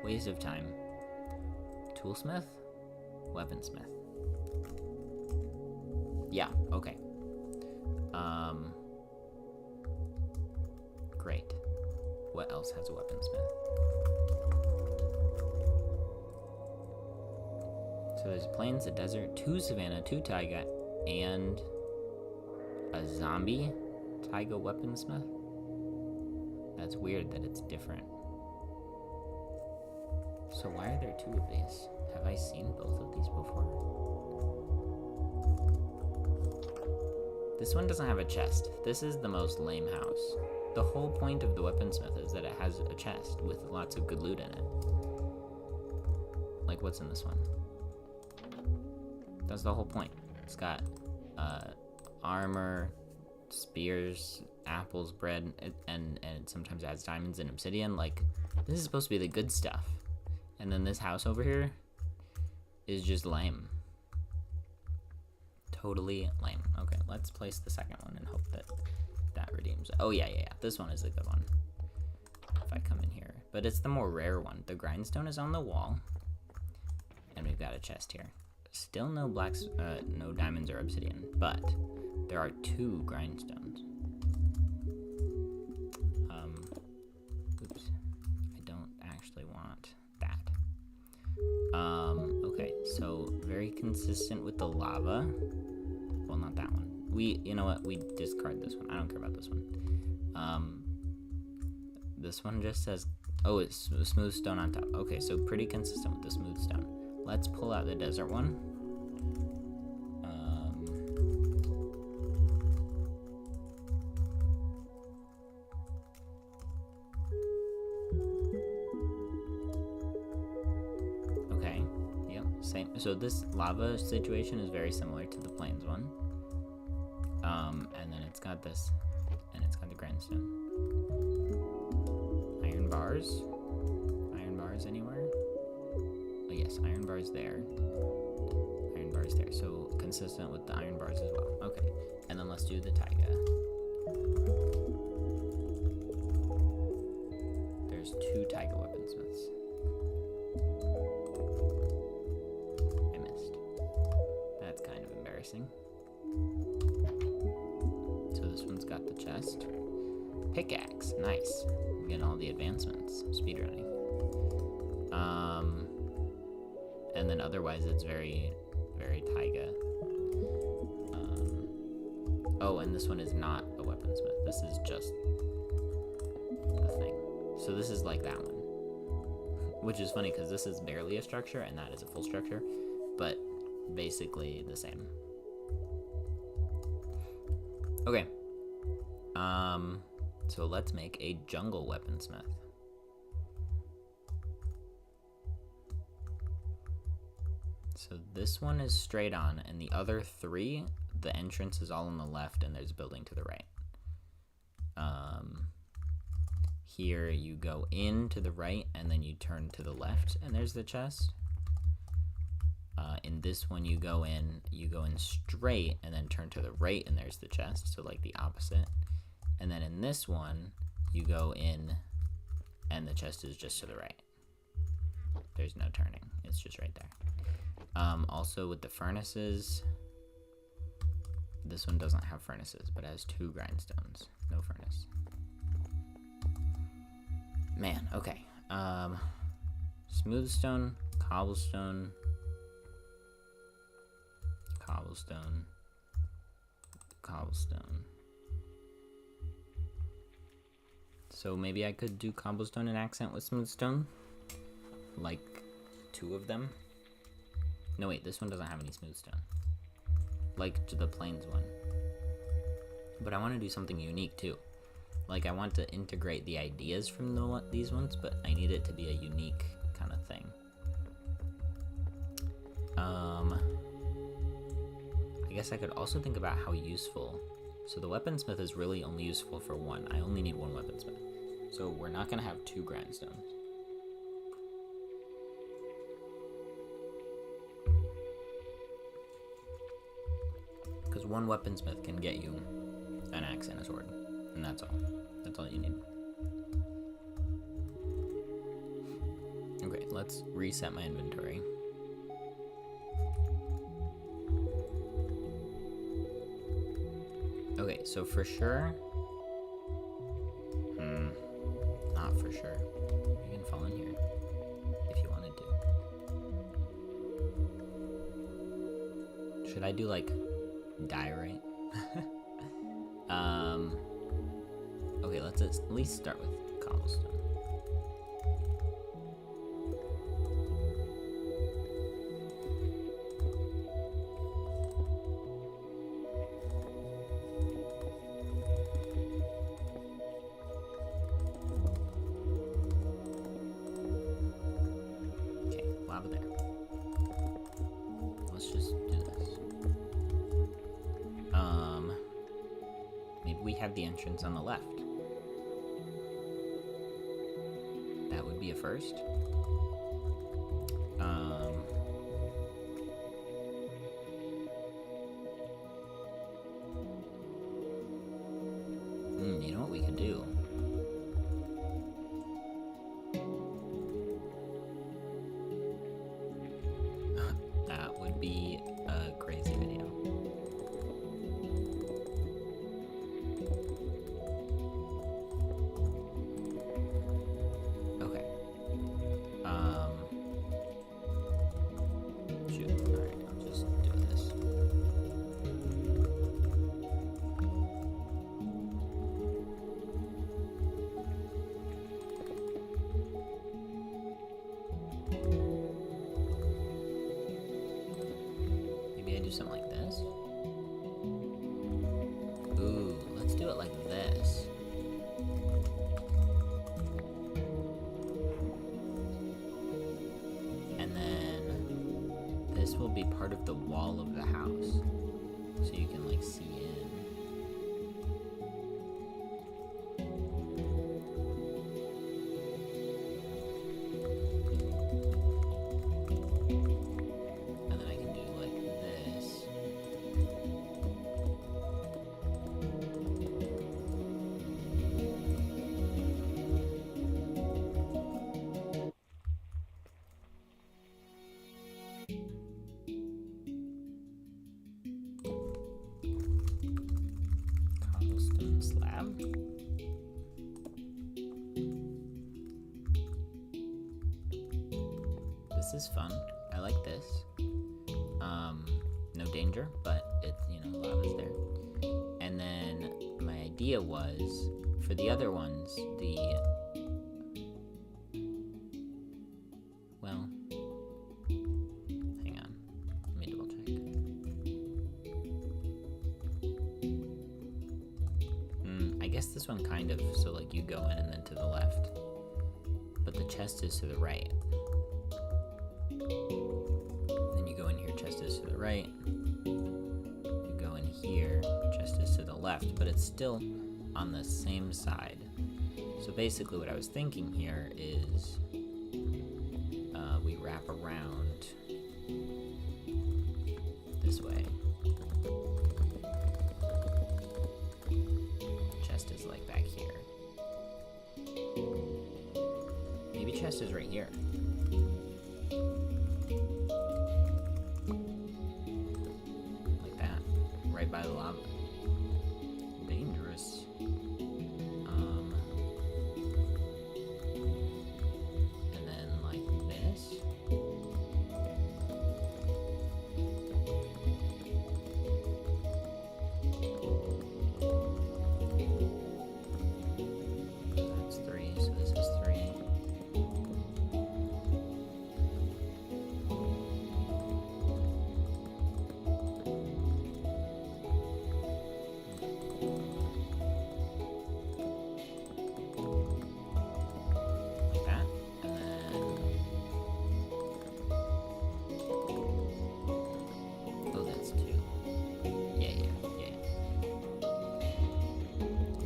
Waste of time. Toolsmith? Weaponsmith. Yeah, okay. Great. What else has a weaponsmith? So there's plains, a desert, 2 savanna, 2 taiga, and a zombie taiga weaponsmith? That's weird that it's different. So why are there 2 of these? Have I seen both of these before? This one doesn't have a chest. This is the most lame house. The whole point of the weaponsmith is that it has a chest with lots of good loot in it. Like, what's in this one? That's the whole point. It's got armor, spears, apples, bread, and it sometimes adds diamonds and obsidian. Like, this is supposed to be the good stuff. And then this house over here is just lame. Totally lame. Okay, let's place the second one and hope that that redeems. Oh, yeah. This one is a good one. If I come in here. But it's the more rare one. The grindstone is on the wall. And we've got a chest here. Still no no diamonds or obsidian, but there are 2 grindstones. Oops. I don't actually want that. Okay, so very consistent with the lava. Well, not that one. You know what? We discard this one. I don't care about this one. This one just says, oh, it's smooth stone on top. Okay, so pretty consistent with the smooth stone. Let's pull out the desert one. Okay, yep, same. So this lava situation is very similar to the plains one. And then it's got this, and it's got the grindstone. Iron bars? Iron bars anywhere? Oh yes, iron bars there. Iron bars there. So consistent with the iron bars as well. Okay, and then let's do the taiga. There's 2 taiga weaponsmiths. got the chest. Pickaxe, nice. I'm getting all the advancements. Speedrunning. And then otherwise it's very, very taiga. Oh, and this one is not a weaponsmith. This is just a thing. So this is like that one. Which is funny because this is barely a structure and that is a full structure. But basically the same. Okay. So let's make a jungle weaponsmith. So this one is straight on, and the other three, the entrance is all on the left, and there's a building to the right. Here you go in to the right, and then you turn to the left, and there's the chest. In this one, you go in straight, and then turn to the right, and there's the chest, so like the opposite. And then in this one, you go in, and the chest is just to the right. There's no turning, it's just right there. Also with the furnaces, this one doesn't have furnaces, but it has 2 grindstones, no furnace. Man, okay. Smooth stone, cobblestone, cobblestone, cobblestone. So maybe I could do cobblestone and accent with smooth stone? Like 2 of them? No wait, this one doesn't have any smooth stone. Like to the plains one. But I want to do something unique too. Like I want to integrate the ideas from these ones, but I need it to be a unique kind of thing. I guess I could also think about how useful. So the weaponsmith is really only useful for 1. I only need 1 weaponsmith. So we're not gonna have 2 grindstones. Because 1 weaponsmith can get you an axe and a sword. And that's all. That's all you need. Okay, let's reset my inventory. Okay, so for sure... not for sure. You can fall in here if you wanted to. Should I do, like, diorite? Okay, let's at least start with cobblestone. Okay, lava there. Let's just do this. Maybe we have the entrance on the left. That would be a first. You know what we could do? That would be a crazy video. Okay. Shoot. Alright, I'll just do this. Maybe I do something like this. Ooh, let's do it like this. And then this will be part of the wall of the house. So you can like see in. And then I can do like this. cobblestone slab. This is fun. I like this. No danger, but it's, you know, lava's there. And then my idea was, for the other ones, well, hang on. Let me double check. I guess this one kind of, so like you go in and then to the left. But the chest is to the right. Then you go in here, chest is to the right. You go in here, chest is to the left, but it's still on the same side. So basically what I was thinking here is we wrap around this way. Chest is like back here. Maybe chest is right here. Right by the lava. Dangerous. And then like this. That's 3, so this is 3.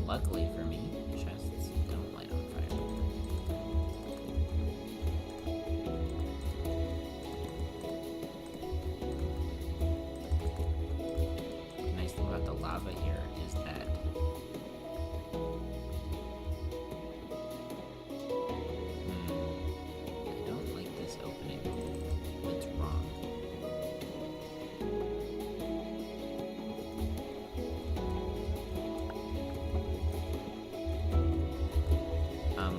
Luckily for me, chests don't light on fire. The nice thing about the lava here is that I don't like this opening. It's wrong.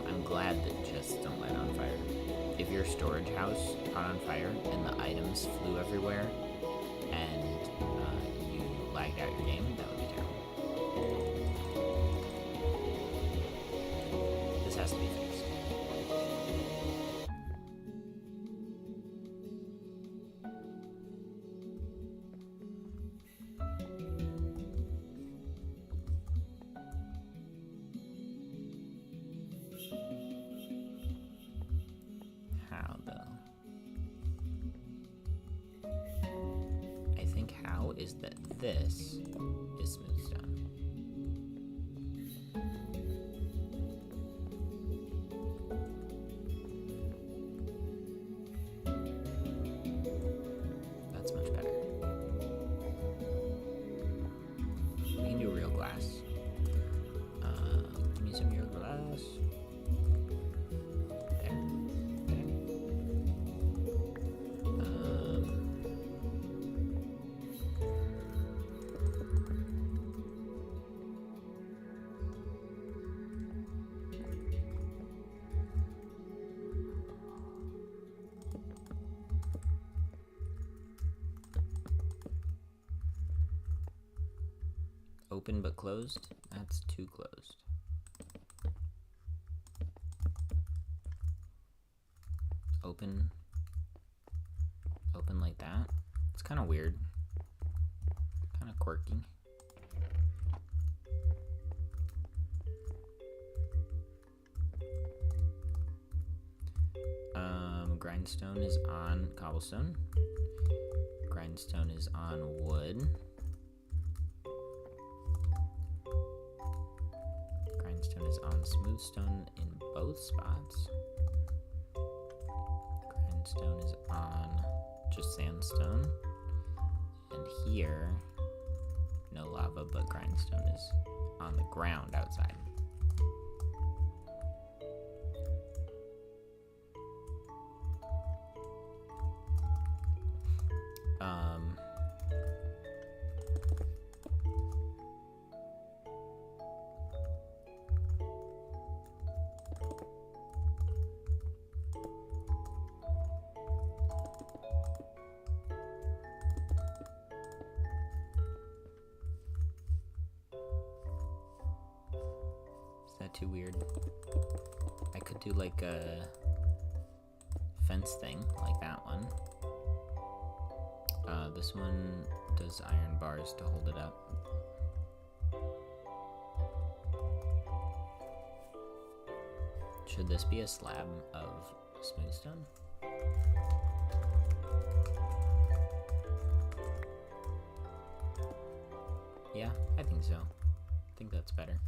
I'm glad that chests don't light on fire. If your storage house caught on fire and the items flew everywhere and you lagged out your game, that would be terrible. This has to be fixed. How though? I think how is that this is smooth stone. That's much better. We can do real glass. Give me some real glass. Open but closed? That's too closed. Open like that? It's kind of weird. Kind of quirky. Grindstone is on cobblestone. Grindstone is on wood. Grindstone is on smooth stone in both spots. Grindstone is on just sandstone. And here, no lava, but grindstone is on the ground outside. too weird? I could do like a fence thing, like that one. This one does iron bars to hold it up. Should this be a slab of smooth stone? Yeah, I think so. I think that's better.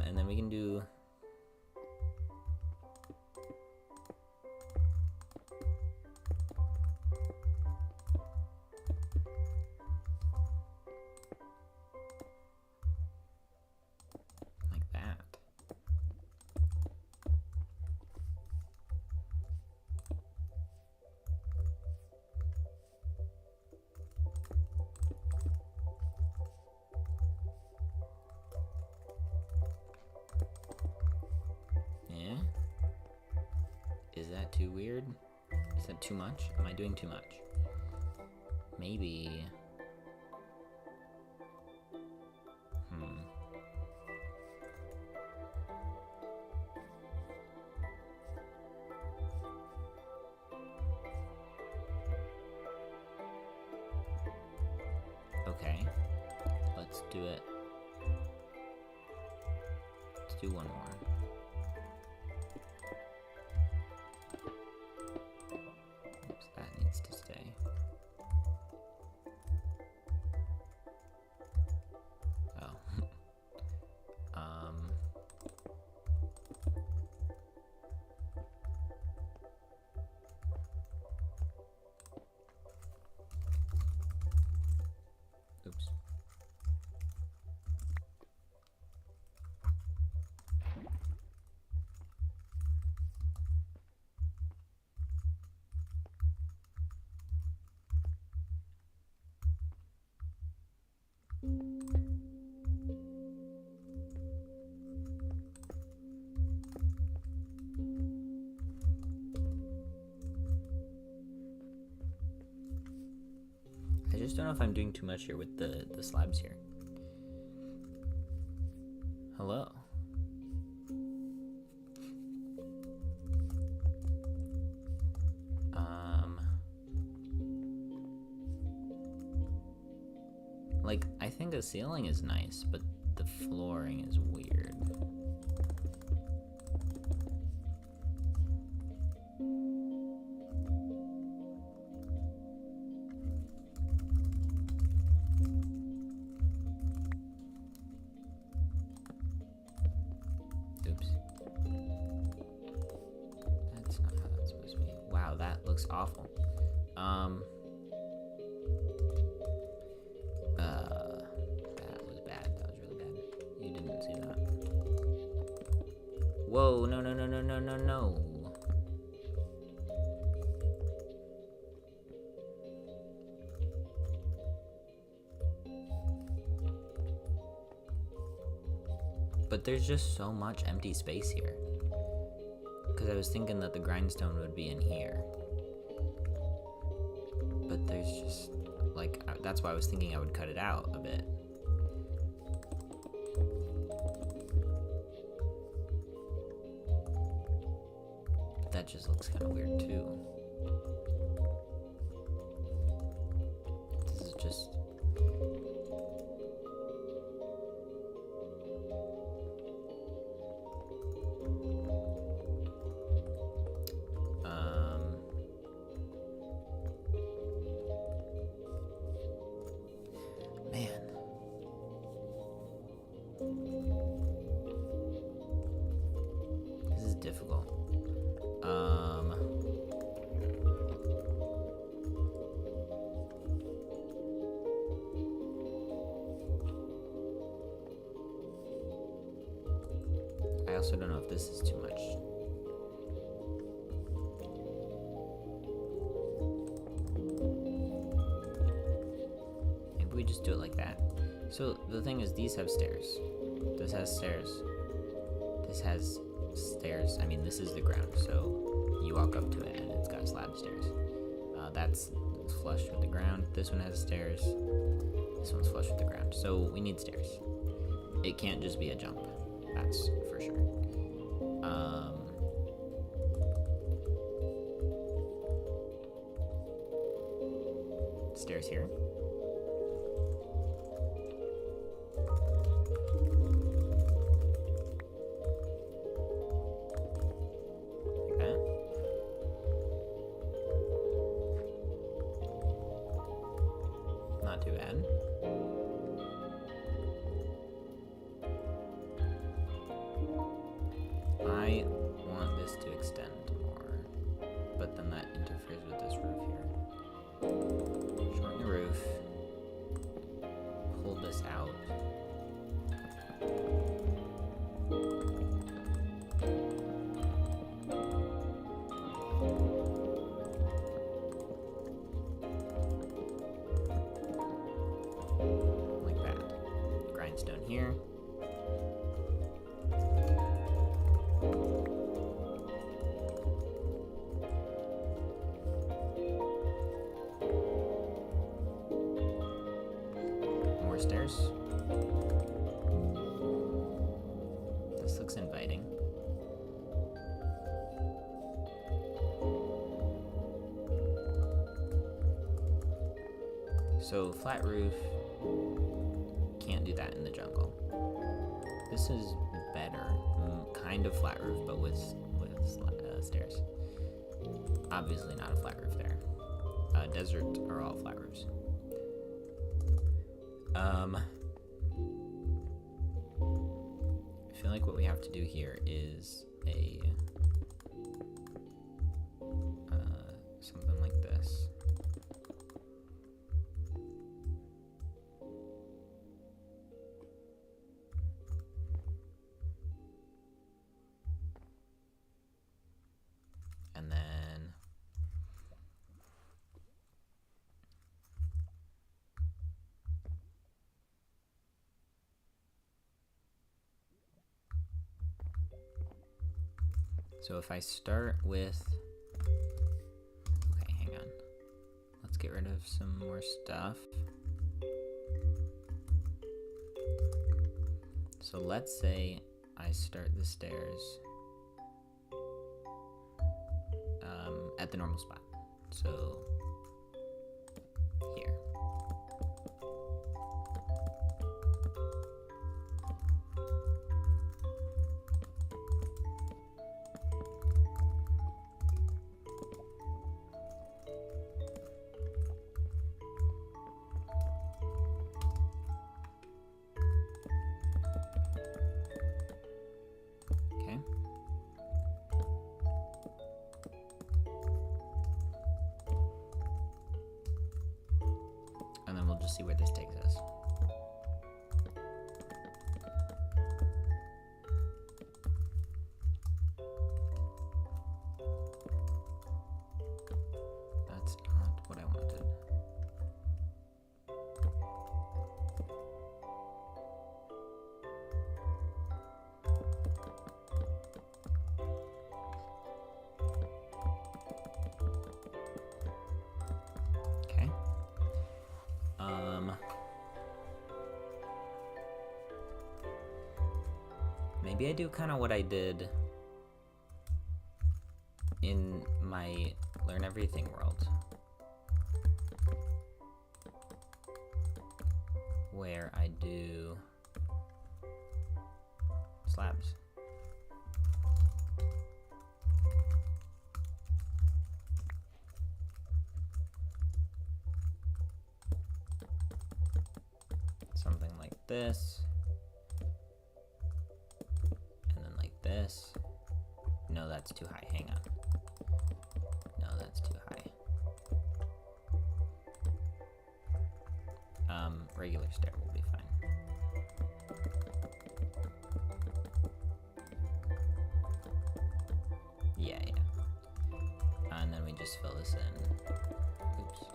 And then we can do like that. Yeah? Is that too weird? Is that too much? Am I doing too much? Maybe. Okay. Let's do it. Let's do one more. Oops, that needs to stay. Oh. Oops. I just don't know if I'm doing too much here with the slabs here. Hello. Like, I think the ceiling is nice, but the flooring is weird. Oops. That's not how that's supposed to be. Wow, that looks awful. That was bad. That was really bad. You didn't see that. Whoa, no, no, no, no, no, no, no. But there's just so much empty space here. Because I was thinking that the grindstone would be in here. But there's just, like, that's why I was thinking I would cut it out a bit. But that just looks kind of weird too. This is just... Man. This is difficult. I also don't know if this is too much. Maybe we just do it like that. So the thing is, these have stairs. This has stairs. This has stairs. I mean, this is the ground, so you walk up to it and it's got slab stairs. That's flush with the ground. This one has stairs. This one's flush with the ground. So we need stairs. It can't just be a jump. That's for sure. Stairs here. Not too bad. I want this to extend more, but then that interferes with this roof here. Shorten the roof. Pull this out. Grindstone here. More stairs. This looks inviting. So flat roof. Can't do that in the jungle. This is better. Kind of flat roof, but with stairs. Obviously not a flat roof there. Desert are all flat roofs. I feel like what we have to do here is a something like this. And then so if I start with, okay, hang on. Let's get rid of some more stuff. So let's say I start the stairs at the normal spot. So here. Okay. And then we'll just see where this takes us. That's not what I wanted. Okay. Maybe I do kind of what I did in my Learn Everything world, where I do slabs. Something like this. And then like this. No, that's too high. Hang on. No, that's too high. Regular stair will be fine. Yeah. And then we just fill this in. Oops.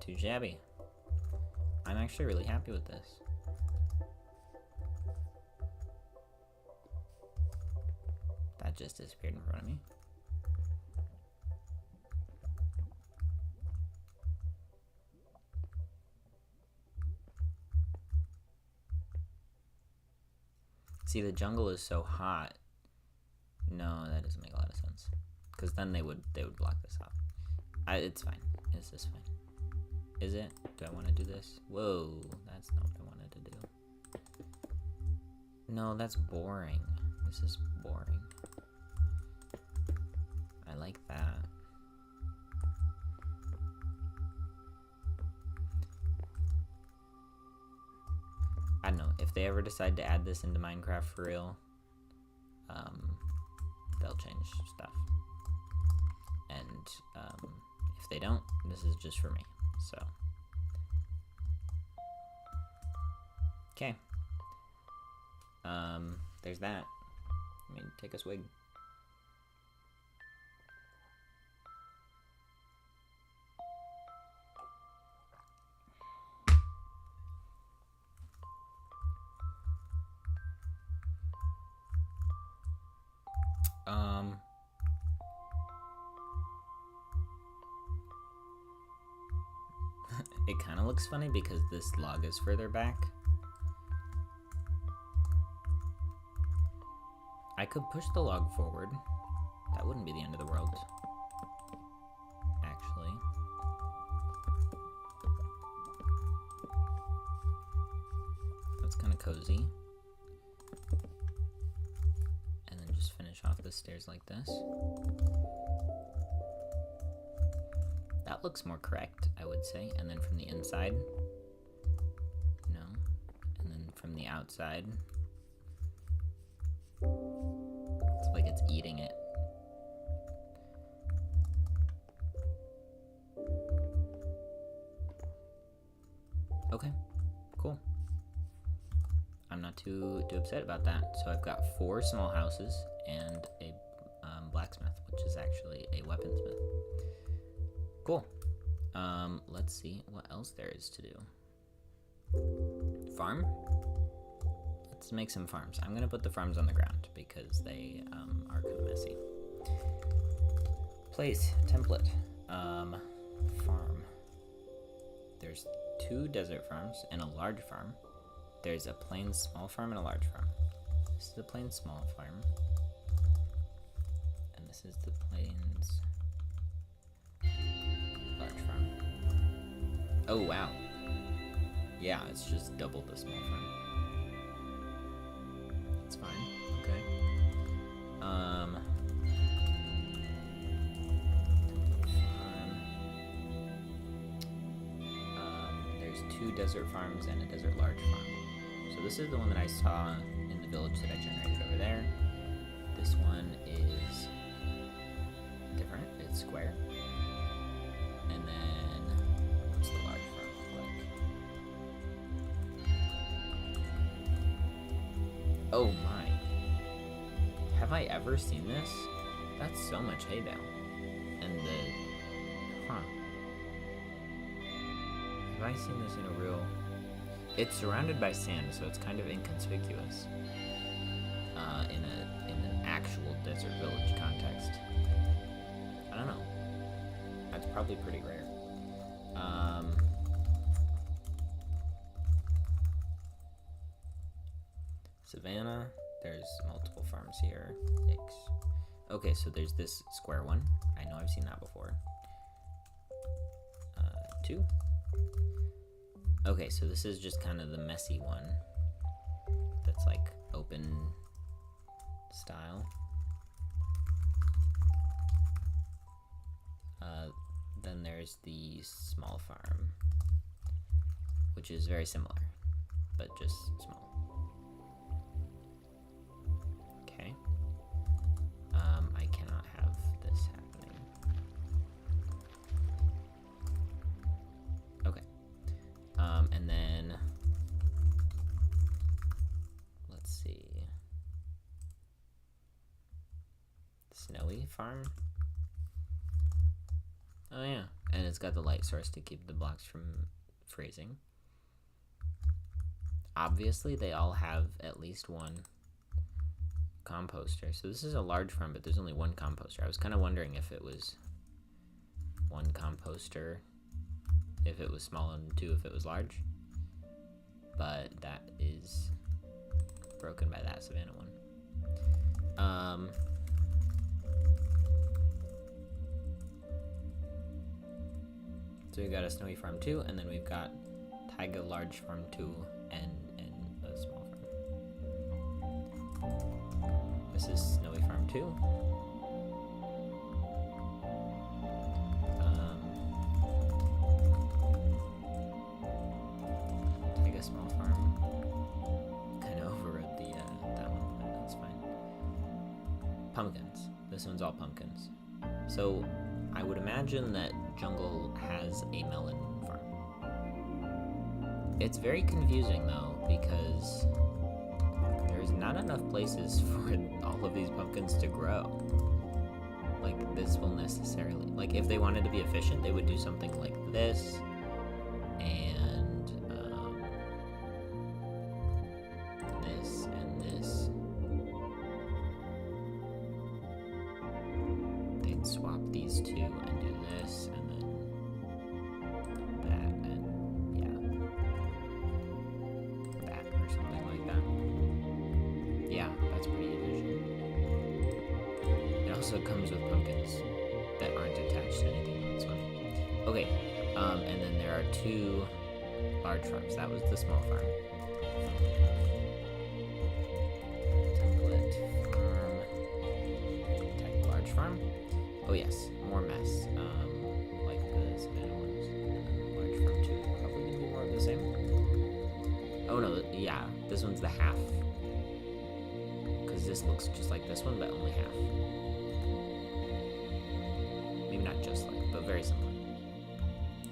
too shabby. I'm actually really happy with this. That just disappeared in front of me. See, the jungle is so hot. No, that doesn't make a lot of sense. Because then they would block this off. It's fine. Is this fine? Is it? Do I want to do this? Whoa, that's not what I wanted to do. No, that's boring. This is boring. I like that. I don't know, if they ever decide to add this into Minecraft for real, they'll change stuff. And if they don't, this is just for me, so. Okay. There's that. Let me take a swig. It kind of looks funny because this log is further back. I could push the log forward. That wouldn't be the end of the world. Actually. That's kind of cozy. And then just finish off the stairs like this. That looks more correct, I would say. And then from the inside, no. And then from the outside, it's like it's eating it. Okay, cool. I'm not too upset about that. So I've got 4 small houses and a blacksmith, which is actually a weaponsmith. Cool. Let's see what else there is to do. Farm? Let's make some farms. I'm gonna put the farms on the ground because they are kind of messy. Place, template, farm. There's 2 desert farms and a large farm. There's a plain small farm and a large farm. This is the plain small farm. And this is the plains large farm. Oh wow. Yeah, it's just double the small farm. That's fine. Okay. There's 2 desert farms and a desert large farm. So this is the one that I saw in the village that I generated over there. This one is different. It's square. And then, what's the large farm look like? Oh my. Have I ever seen this? That's so much hay bale. And huh. Have I seen this in a real... It's surrounded by sand, so it's kind of inconspicuous. In an actual desert village context. I don't know. That's probably pretty rare. Savannah, there's multiple farms here. Yikes. Okay, so there's this square one. I know I've seen that before. 2. Okay, so this is just kind of the messy one. That's like open style. Then there's the small farm, which is very similar, but just small. Okay. I cannot have this happening. Okay. And then, let's see. Snowy farm? Oh yeah, and it's got the light source to keep the blocks from freezing. Obviously, they all have at least one composter. So this is a large farm, but there's only one composter. I was kind of wondering if it was one composter, if it was small, and two if it was large. But that is broken by that Savannah one. So we've got a Snowy Farm 2, and then we've got Taiga Large Farm 2 and a small farm. This is Snowy Farm 2. Taiga Small Farm. Kind of overrode the that one, but that's fine. Pumpkins. This one's all pumpkins. So I would imagine that Jungle has a melon farm. It's very confusing though, because there's not enough places for all of these pumpkins to grow. Like, this will necessarily, like, if they wanted to be efficient, they would do something like this, and this and this. They'd swap these two and do this, and then that, and yeah, that, or something like that. Yeah, that's pretty efficient. It also comes with pumpkins that aren't attached to anything on this one. Okay, and then there are two large farms. That was the small farm. Template farm. Type large farm. Oh yes, more mess. Like the Savannah ones. Large farm 2 is probably gonna be more of the same. Oh no, yeah, this one's the half. Because this looks just like this one, but only half. Maybe not just like, but very similar.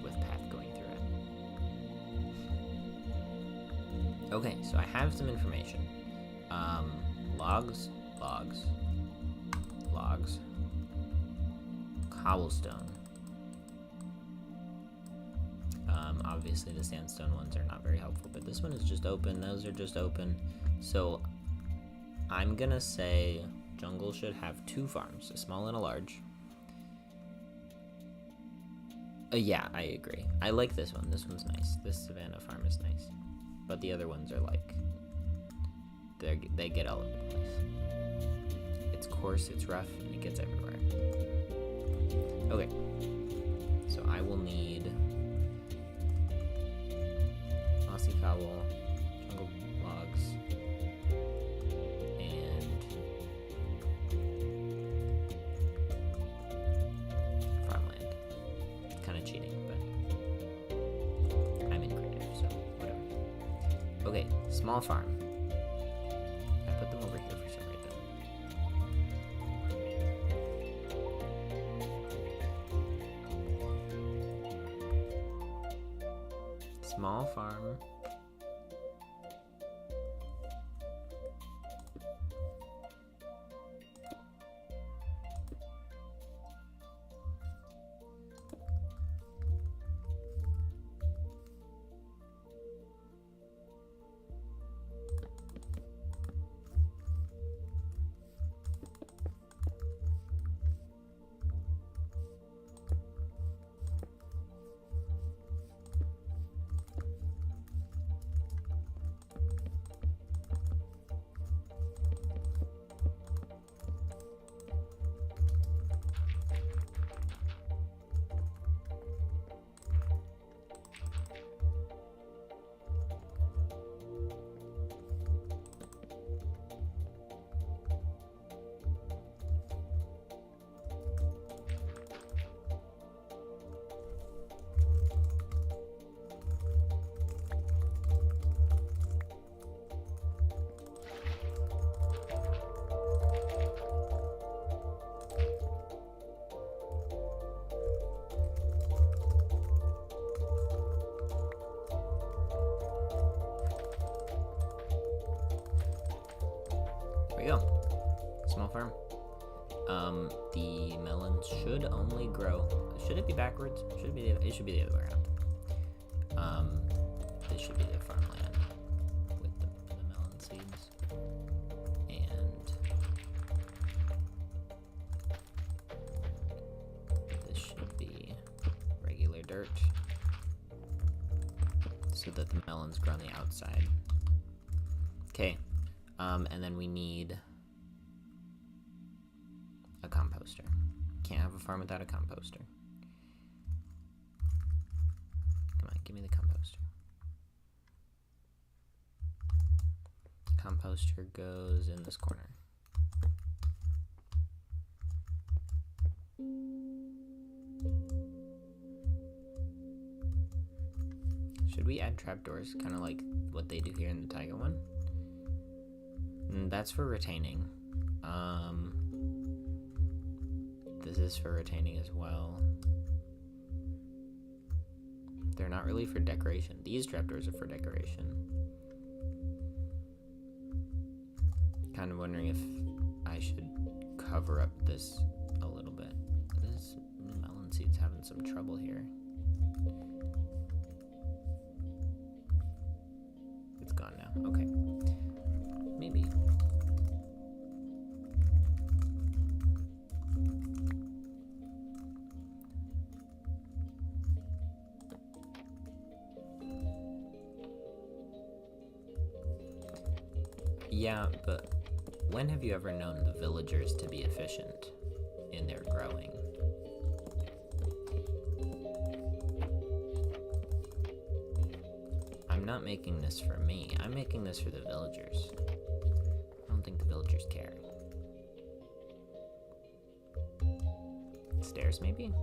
With path going through it. Okay, so I have some information. Logs. Cobblestone. Obviously the sandstone ones are not very helpful, but this one is just open, those are just open. So I'm gonna say Jungle should have two farms, a small and a large. Yeah, I agree. I like this one. This one's nice. This Savannah farm is nice. But the other ones are like, they get all over the place. It's coarse, it's rough, and it gets everywhere. Okay. So I will need mossy fowl, jungle logs, and farmland. Kind of cheating, but I'm in creative, so whatever. Okay, small farm. I put them over here for some reason. Small farm. There we go. Small farm. the melons should only grow. Should it be backwards? It should be the other way around. This should be the farmland with the melon seeds, and this should be regular dirt, so that the melons grow on the outside. Okay, and then we need a composter. Can't have a farm without a composter. Come on, give me the composter. Composter goes in this corner. Should we add trapdoors, kind of like what they do here in the Taiga one? That's for retaining. This is for retaining as well. They're not really for decoration. These trapdoors are for decoration. Kind of wondering if I should cover up this a little bit. This melon seed's having some trouble here. It's gone now. Okay. Maybe. Yeah, but when have you ever known the villagers to be efficient in their growing? I'm not making this for me. I'm making this for the villagers. I don't think the villagers care. Stairs, maybe?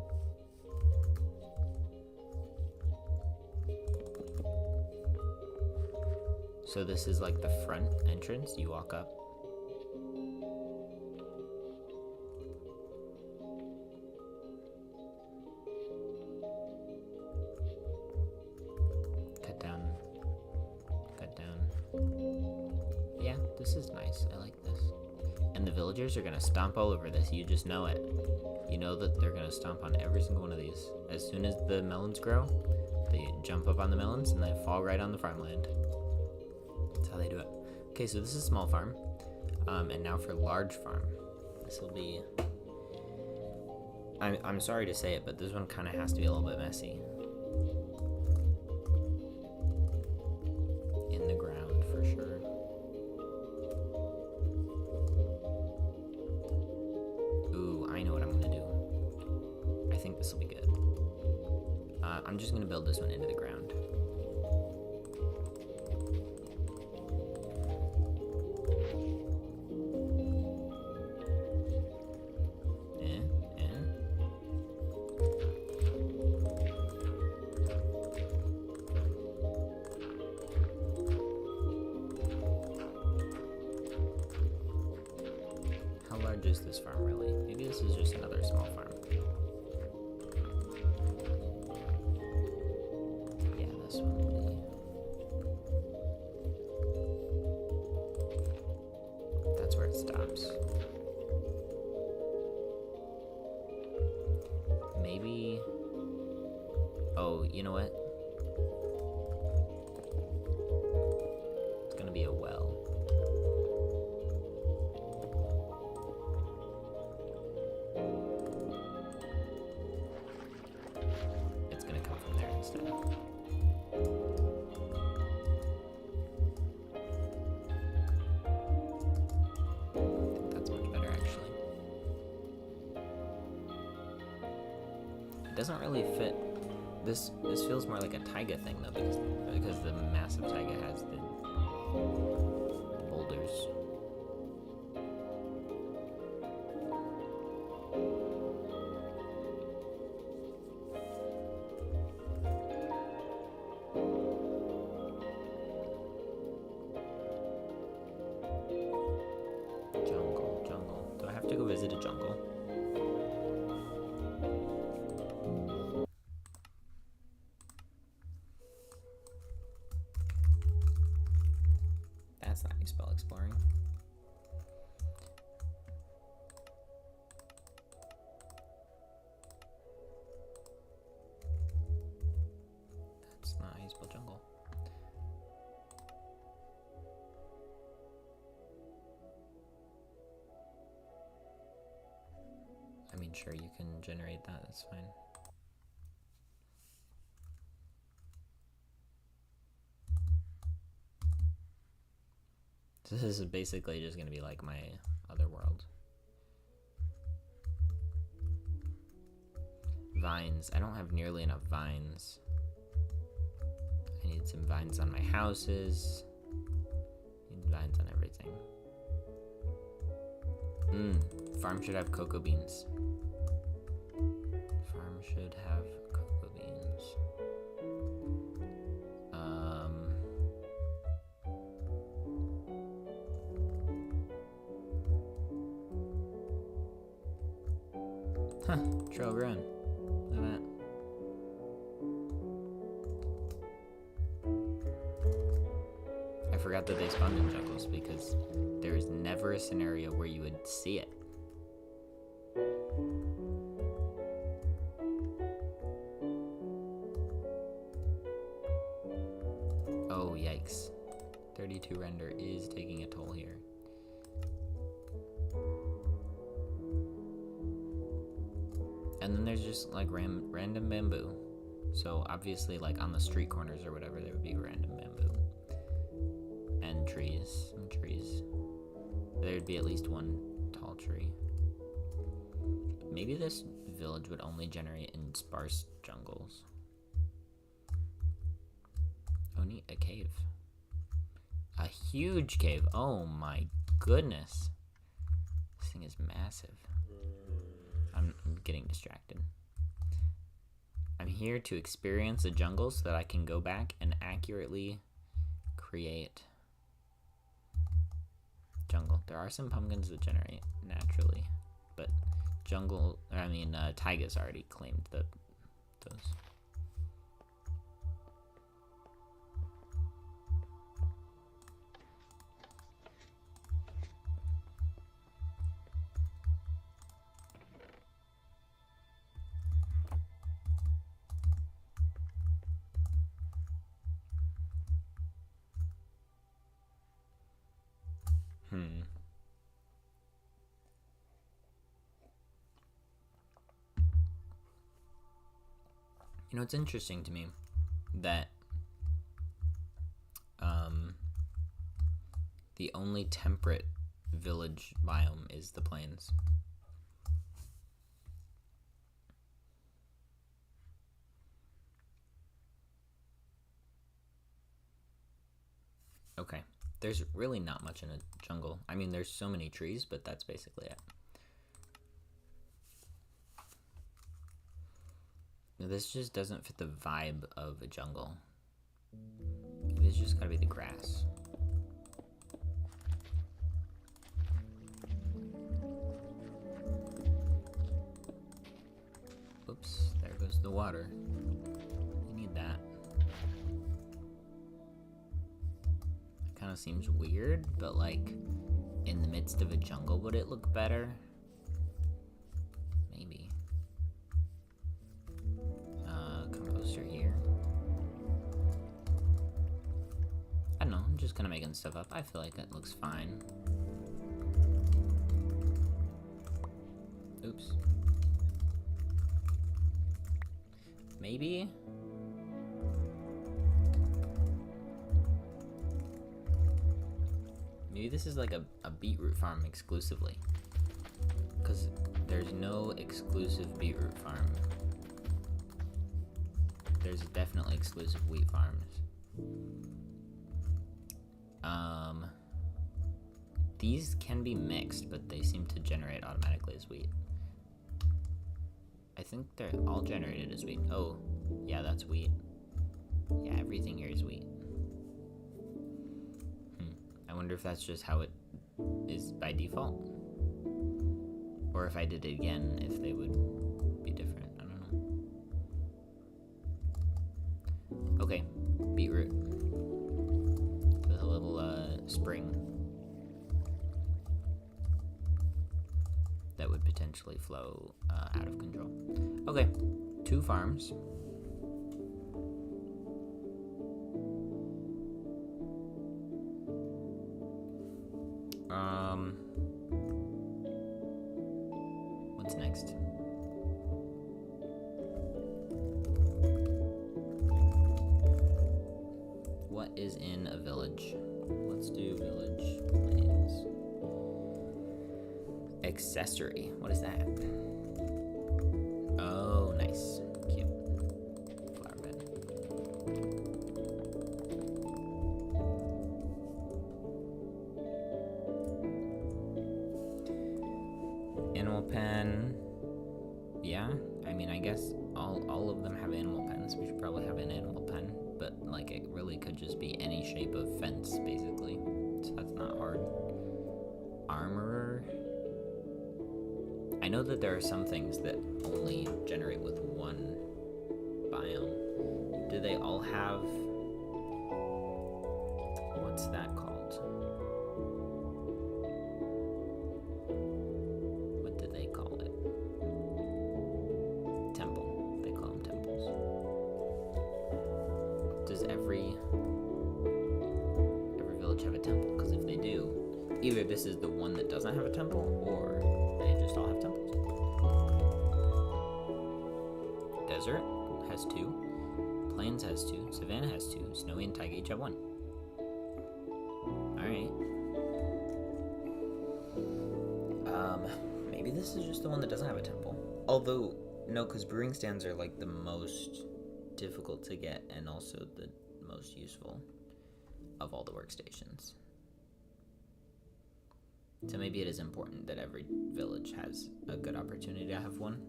So this is like the front entrance. You walk up. Cut down. Cut down. Yeah, this is nice. I like this. And the villagers are gonna stomp all over this. You just know it. You know that they're gonna stomp on every single one of these. As soon as the melons grow, they jump up on the melons and they fall right on the farmland. That's how they do it. Okay, so this is small farm. And now for large farm. This will be... I'm sorry to say it, but this one kind of has to be a little bit messy. In the ground, for sure. Ooh, I know what I'm gonna do. I think this will be good. I'm just gonna build this one into the ground. How large is this farm really? Maybe this is just another small farm. Yeah, this one will be... That's where it stops. Maybe... Oh, you know what? It's gonna be a well. It's gonna come from there instead. I think that's much better, actually. It doesn't really fit. This feels more like a taiga thing though, because the massive taiga has the boulders. Jungle. Do I have to go visit a jungle? That's not how you spell exploring. mean, sure, you can generate that, that's fine. This is basically just gonna be like my other world. Vines. I don't have nearly enough vines. I need some vines on my houses. Need vines on everything. Farm should have cocoa beans. Farm should have cocoa beans. Huh, trail grown. Look at that. I forgot that they spawned in jungles because there is never a scenario where you would see it. Oh, yikes. 32 render is taking a toll here. And then there's just like random bamboo. So obviously like on the street corners or whatever there would be random bamboo. And trees, some trees. There'd be at least one tall tree. Maybe this village would only generate in sparse jungles. Oh neat, a cave. A huge cave, oh my goodness. This thing is massive. I'm getting distracted. I'm here to experience the jungle so that I can go back and accurately create jungle. There are some pumpkins that generate naturally, but Taiga's already claimed those. You know, it's interesting to me that the only temperate village biome is the plains. Okay, there's really not much in a jungle. I mean, there's so many trees, but that's basically it. This just doesn't fit the vibe of a jungle. Maybe it's just gotta be the grass. Oops, there goes the water. You need that. It kind of seems weird, but like in the midst of a jungle, would it look better? Maybe. Composter here. I don't know, I'm just kind of making stuff up. I feel like that looks fine. Oops. Maybe? Maybe this is like a beetroot farm exclusively. Because there's no exclusive beetroot farm. There's definitely exclusive wheat farms. These can be mixed, but they seem to generate automatically as wheat. I think they're all generated as wheat. Oh, yeah, that's wheat. Yeah, everything here is wheat. I wonder if that's just how it is by default. Or if I did it again, if they would be different. I don't know. Okay, beetroot. With a little spring that would potentially flow out of control. Okay, 2 farms. What's next? is in a village? Let's do village plains. Accessory. What is that? Oh, nice. Cute. Flower bed. Animal pen. Yeah, I mean, I guess all of them have animal pens. We should probably have an animal pen, but like it really could just be any shape of fence, basically. So that's not hard. Armorer. I know that there are some things that only generate with one biome. Do they all have... What's that called? What do they call it? Temple. They call them temples. Does every village have a temple? Because if they do, either this is the one that doesn't have a temple, or they just all have temples. Desert has 2. Plains has 2. Savannah has 2. Snowy and Taiga each have 1. Alright. Maybe this is just the one that doesn't have a temple. Although, no, because brewing stands are like the most difficult to get and also the most useful of all the workstations. So maybe it is important that every village has a good opportunity to have one.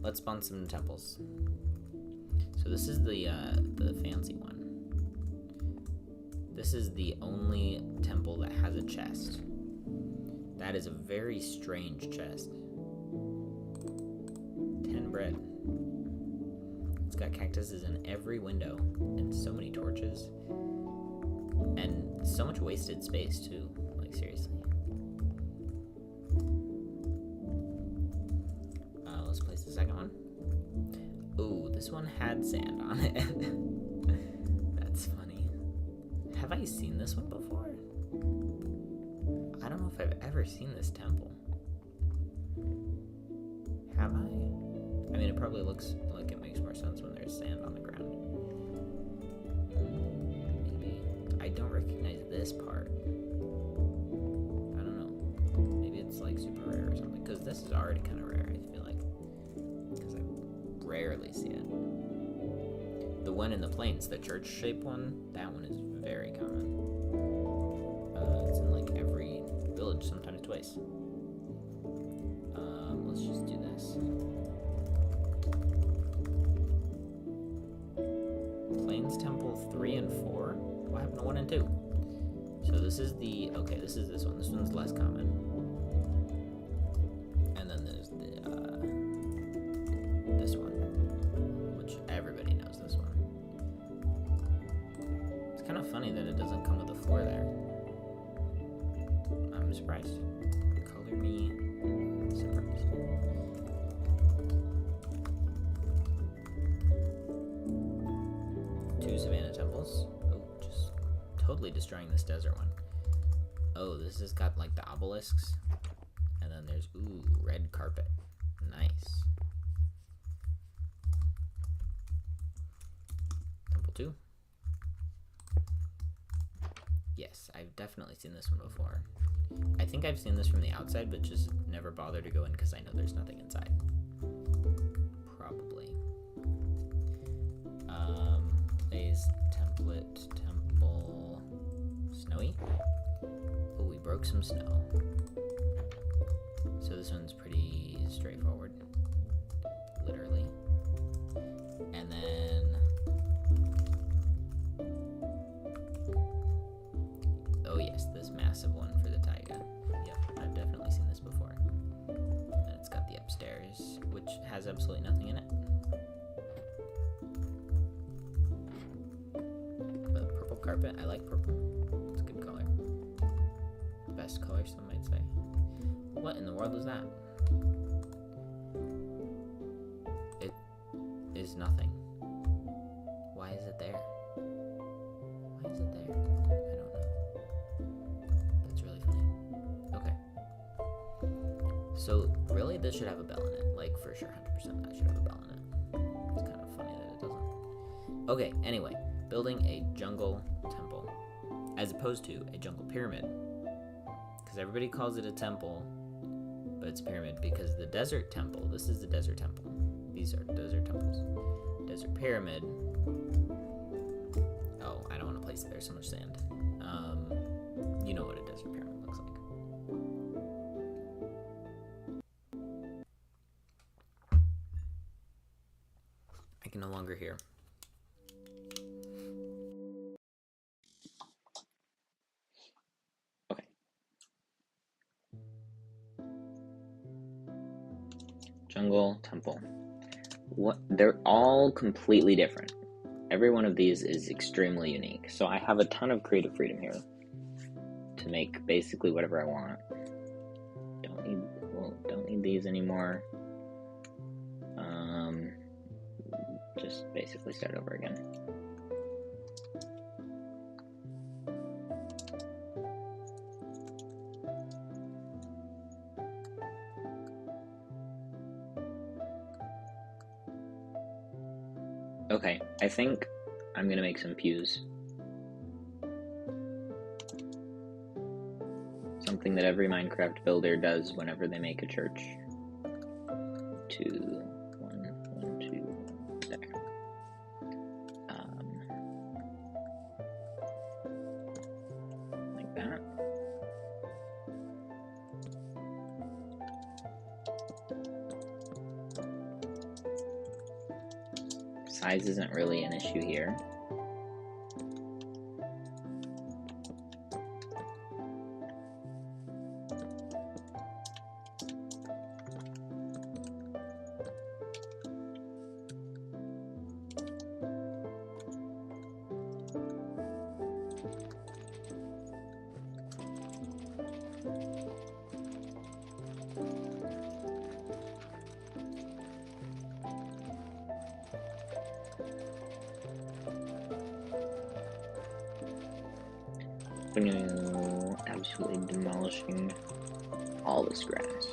Let's spawn some temples. So this is the fancy one. This is the only temple that has a chest. That is a very strange chest. 10 bread. It's got cactuses in every window and so many torches. And so much wasted space too. Like seriously. Let's place the second one. Ooh, this one had sand on it. That's funny. Have I seen this one before? I don't know if I've ever seen this temple. Have I? I mean, it probably looks like it makes more sense when there's sand on the ground. Maybe. I don't recognize this part. I don't know. Maybe it's like super rare or something. Because this is already kind of rare, I feel like. Because I rarely see it. The one in the plains, the church-shaped one, that one is very common. It's in like every village, sometimes twice. Let's just do this. Plains Temple 3 and 4. What happened to 1 and 2? So this is the... Okay, this is this one. This one's less common. And then there's the... this one. Which everybody knows this one. It's kind of funny that it doesn't come with a floor there. I'm surprised. Color me surprised. Two Savannah temples. Oh, just totally destroying this desert one. Oh, this has got like the obelisks. And then there's, ooh, red carpet. Nice. Temple 2. Yes, I've definitely seen this one before. I think I've seen this from the outside, but just never bothered to go in because I know there's nothing inside. Probably. Plays template, temple, snowy. Oh, we broke some snow. So this one's pretty straightforward, literally. And then, oh yes, this massive one for the taiga. Yep, I've definitely seen this before. And it's got the upstairs, which has absolutely nothing in it. But purple carpet, I like purple. It's a good color. The best color, some might say. What in the world is that? It is nothing. Why is it there? Why is it there? I don't know. That's really funny. Okay. So, really, this should have a bell in it. Like, for sure, 100% that should have a bell in it. It's kind of funny that it doesn't. Okay, anyway. Building a jungle temple. as opposed to a jungle pyramid. Because everybody calls it a temple, but it's a pyramid because the desert temple, this is the desert temple. These are desert temples. Desert pyramid. Oh, I don't want to place it. There's so much sand. You know what a desert pyramid looks like. I can no longer hear. Okay. Jungle temple. What? They're all completely different. Every one of these is extremely unique. So I have a ton of creative freedom here to make basically whatever I want. Don't need these anymore. Just basically start over again. Okay, I think I'm gonna make some pews. Something that every Minecraft builder does whenever they make a church. 2, 1, 2, there. Like that. Size isn't really an issue here. Absolutely demolishing all this grass.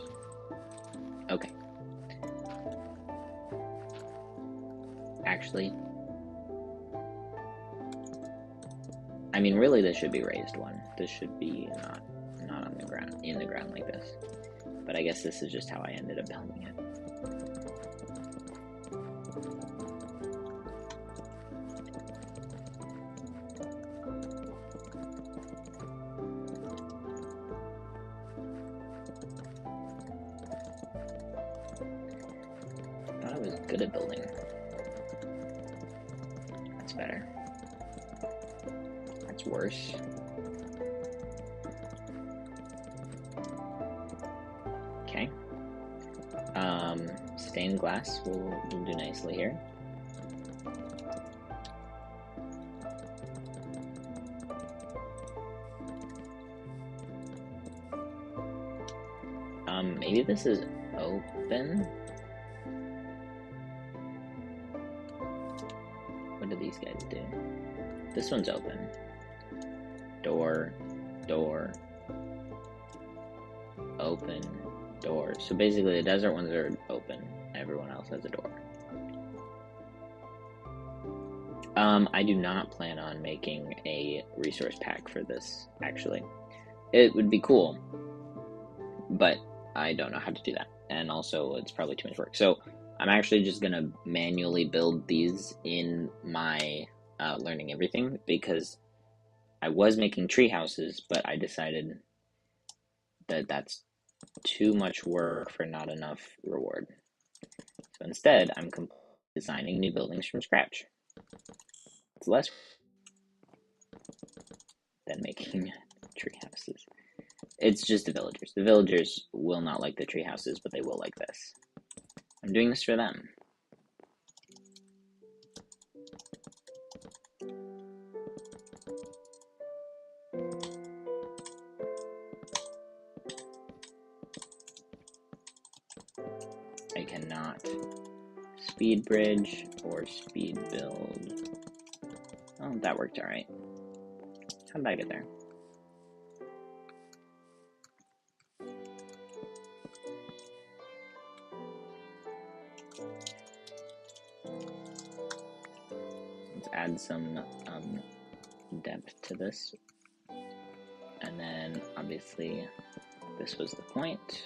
Okay. Actually, I mean, really, this should be raised one. This should be not on the ground, in the ground like this. But I guess this is just how I ended up building it. I thought I was good at building. That's better. That's worse. Okay. Stained glass will do nicely here. Maybe this is open? What do these guys do? This one's open. Door, door, open, door. So basically the desert ones are open. Everyone else has a door. I do not plan on making a resource pack for this, actually. It would be cool, but I don't know how to do that. And also, it's probably too much work. So I'm actually just going to manually build these in my Learning Everything, because I was making tree houses, but I decided that that's too much work for not enough reward. So instead, I'm designing new buildings from scratch. It's less than making tree houses. It's just the villagers. The villagers will not like the tree houses, but they will like this. I'm doing this for them. I cannot speed bridge or speed build. Oh, that worked alright. How did I get there? Let's add some depth to this. then obviously this was the point.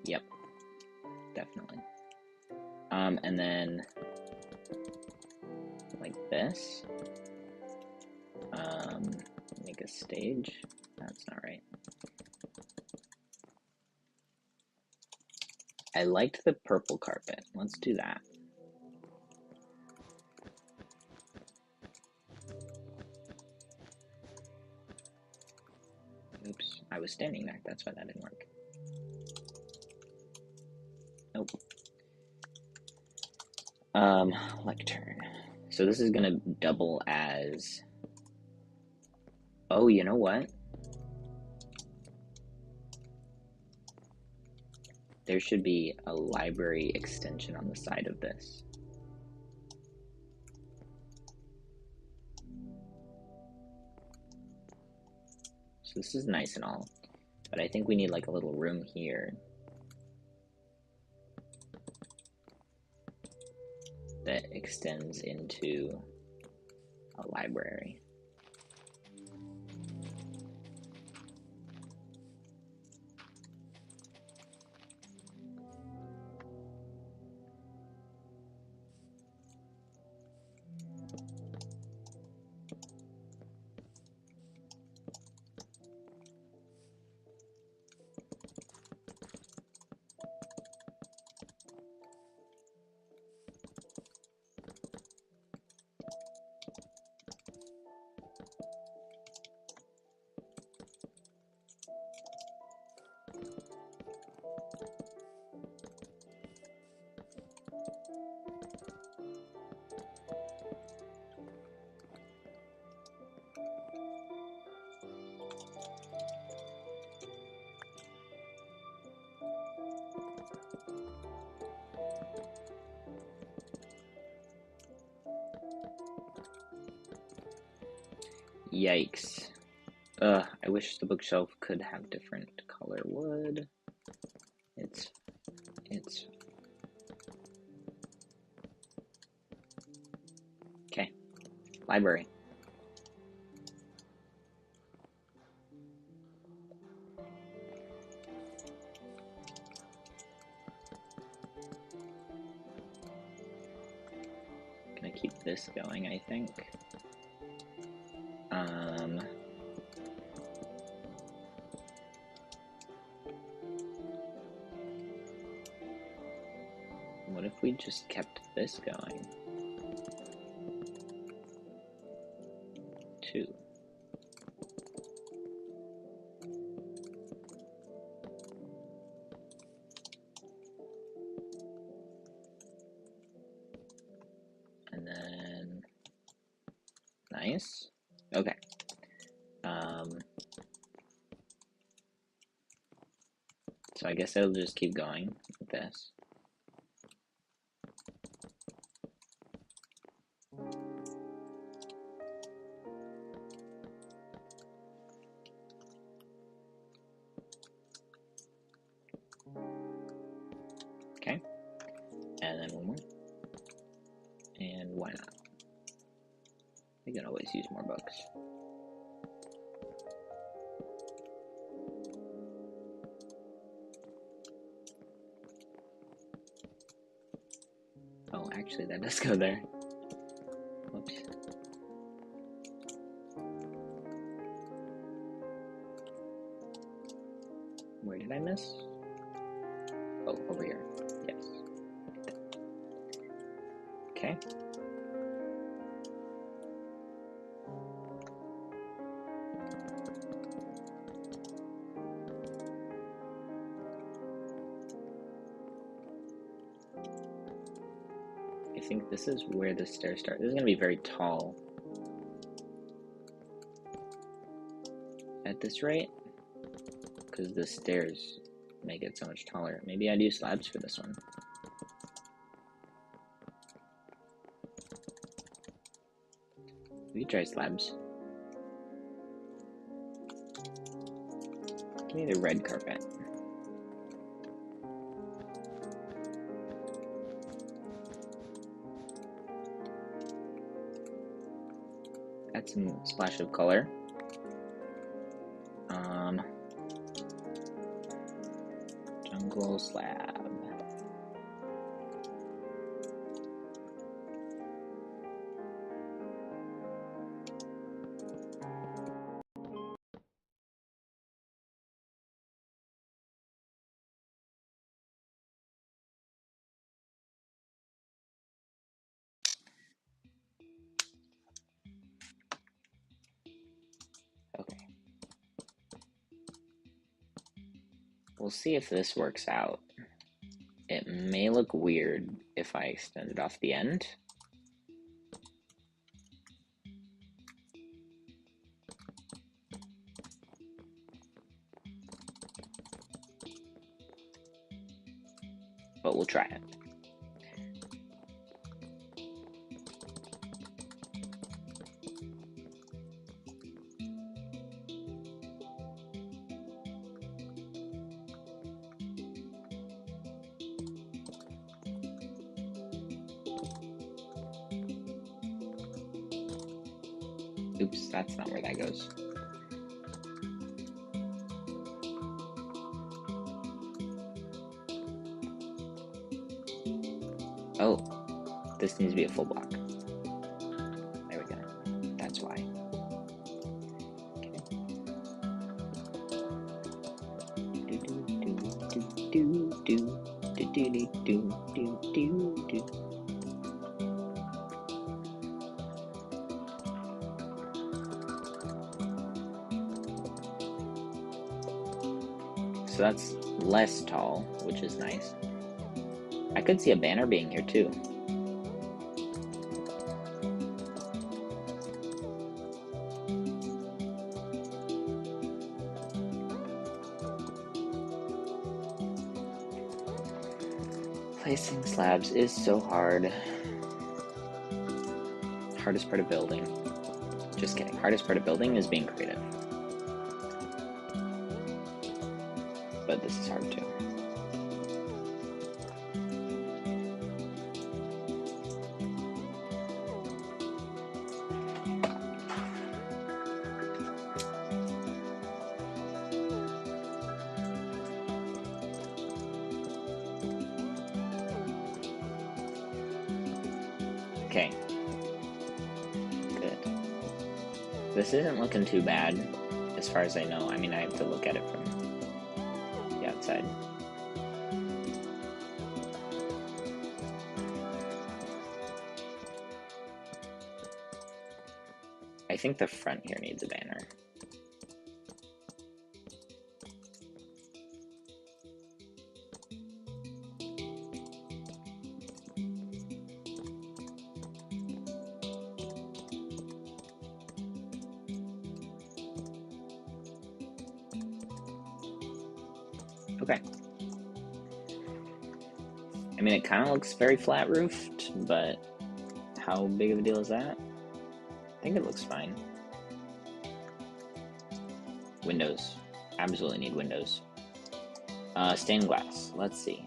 Yep, definitely. And then like this. Make a stage. That's not right. I liked the purple carpet. Let's do that. Oops, I was standing there. That's why that didn't work. Nope. Lectern. So this is gonna double as... Oh, you know what? There should be a library extension on the side of this. So this is nice and all, but I think we need like a little room here that extends into a library. Yikes. I wish the bookshelf could have different color wood. It's... Okay. Library. Gonna keep this going, I think. What if we just kept this going? 2. And then... Nice. Okay. So I guess I'll just keep going with this. Okay. And then one more. And why not? We can always use more books. Oh, actually, that does go there. Whoops. Where did I miss? Oh, over here. Yes. Okay. I think this is where the stairs start. This is going to be very tall at this rate, because the stairs make it so much taller. Maybe I'd use slabs for this one. We could try slabs. Give me the red carpet. Add some splash of color. Jungle slab. Okay. We'll see if this works out. It may look weird if I extend it off the end. But we'll try it. Oops, that's not where that goes. Oh, this needs to be a full block. There we go. That's why. Okay. So that's less tall, which is nice. I could see a banner being here too. Placing slabs is so hard. Hardest part of building. Just kidding. Hardest part of building is being creative. But this is hard too. Okay. Good. This isn't looking too bad, as far as I know. I mean, I have to look at it from the outside. I think the front here needs a banner. Okay. I mean, it kind of looks very flat roofed, but how big of a deal is that? I think it looks fine. Windows. Absolutely need windows. Stained glass. Let's see.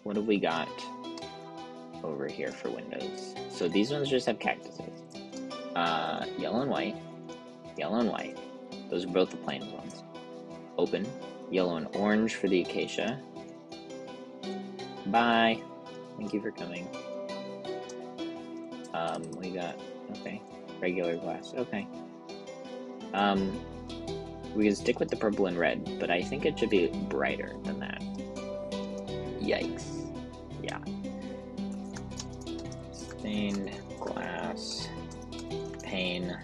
What have we got over here for windows? So these ones just have cactuses. Yellow and white. Yellow and white. Those are both the plain ones. Open. Yellow and orange for the acacia. Bye. Thank you for coming. We got, okay, regular glass, okay. We can stick with the purple and red, but I think it should be brighter than that. Yikes. Yeah. Stained glass, pane,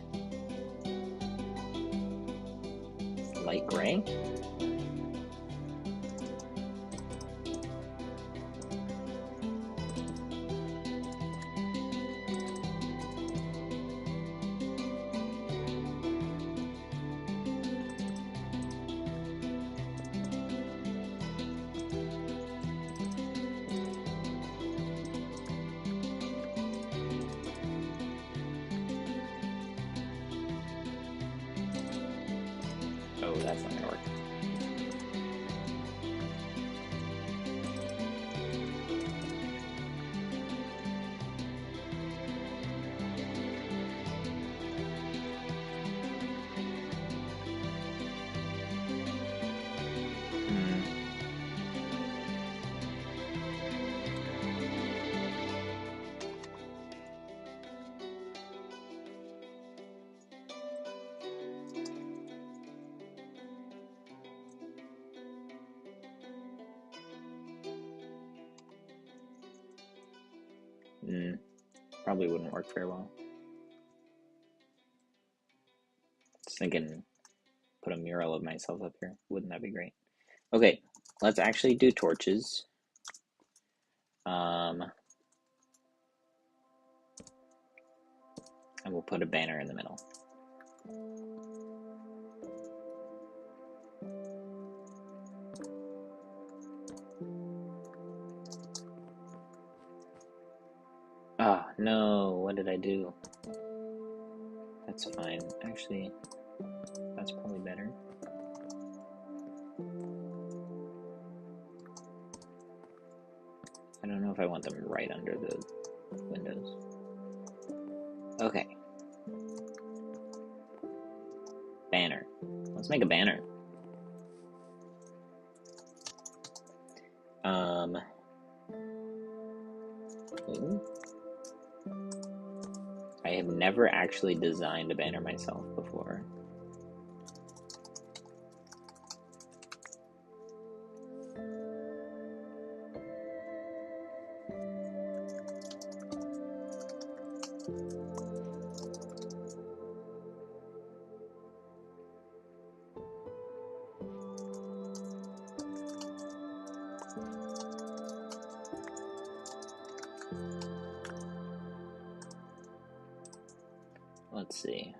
light gray. Oh, that's not gonna work. Probably wouldn't work very well. Just thinking, put a mural of myself up here. Wouldn't that be great? Okay, let's actually do torches. And we'll put a banner in the middle. Ah, oh, no, what did I do? That's fine. Actually, that's probably better. I don't know if I want them right under the windows. Okay. Banner. Let's make a banner. I have never actually designed a banner myself before. Let's see.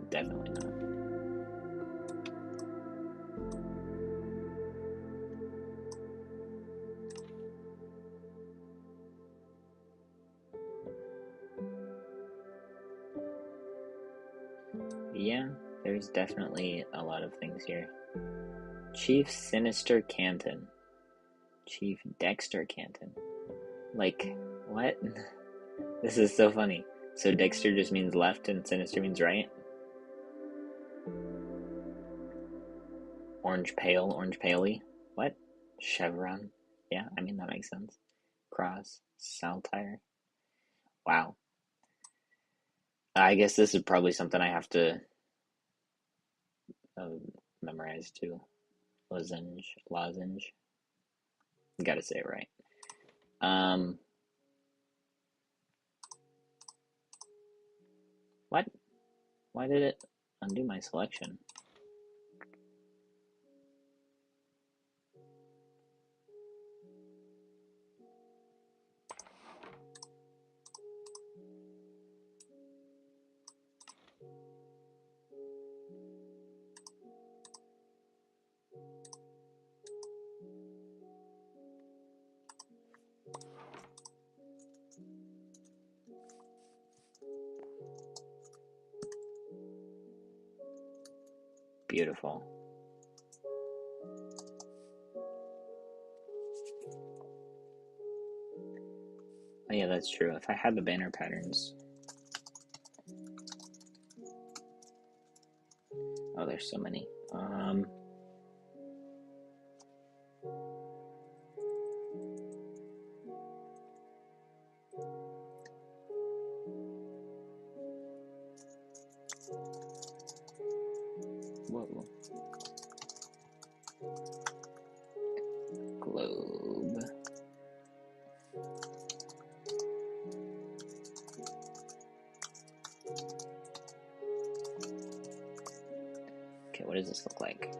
Definitely not. Yeah, there's definitely a lot of things here. Chief Sinister Canton. Chief Dexter Canton. Like, what? This is so funny. So Dexter just means left and Sinister means right? Orange Pale, Orange Paley. What? Chevron. Yeah, I mean, that makes sense. Cross. Saltire. Wow. I guess this is probably something I have to memorize too. Lozenge. Gotta say it right. What? Why did it undo my selection? Beautiful. Oh yeah, that's true. If I had the banner patterns. Oh, there's so many. Whoa. Globe. Okay, what does this look like?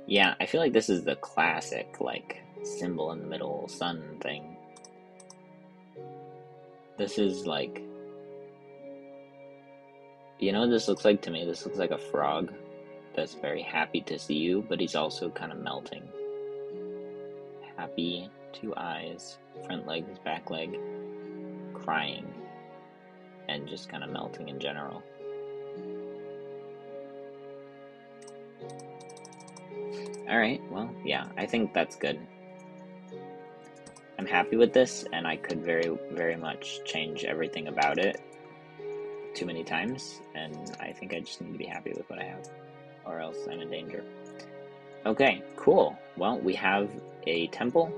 Yeah, I feel like this is the classic, like, symbol in the middle, sun thing. This is like, you know what this looks like to me? This looks like a frog that's very happy to see you, but he's also kind of melting. Happy, 2 eyes, front legs, back leg, crying, and just kind of melting in general. Alright, well, yeah, I think that's good. I'm happy with this, and I could very, very much change everything about it too many times, and I think I just need to be happy with what I have, or else I'm in danger. Okay, cool. Well, we have a temple,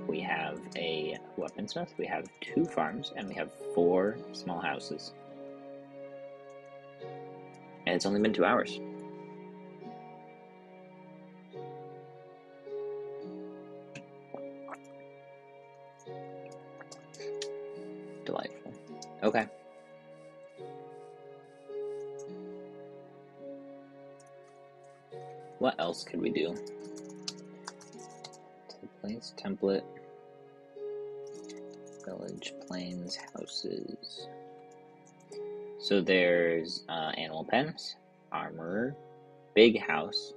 we have a weaponsmith, we have 2 farms, and we have 4 small houses. And it's only been 2 hours. Delightful. Okay. What else could we do? Place, template, village, plains, houses. So there's animal pens, armor, big house.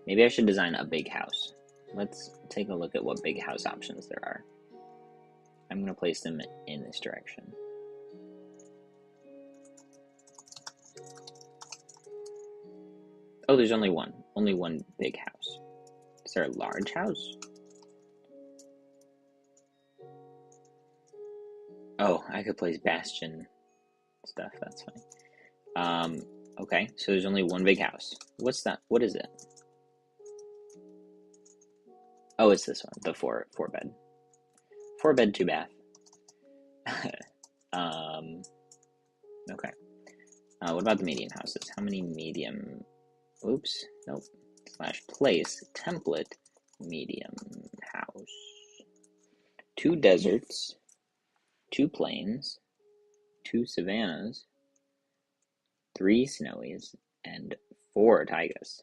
Maybe I should design a big house. Let's take a look at what big house options there are. I'm going to place them in this direction. Oh, there's only one big house. Is there a large house? Oh, I could place bastion stuff, that's funny. Okay, so there's only one big house. What's that? What is it? Oh, it's this one, the four bed. 4 bed, 2 bath. Okay. What about the medium houses? How many medium? Oops, nope. / place template medium house. 2 deserts, 2 plains, 2 savannas, 3 snowies, and 4 taigas.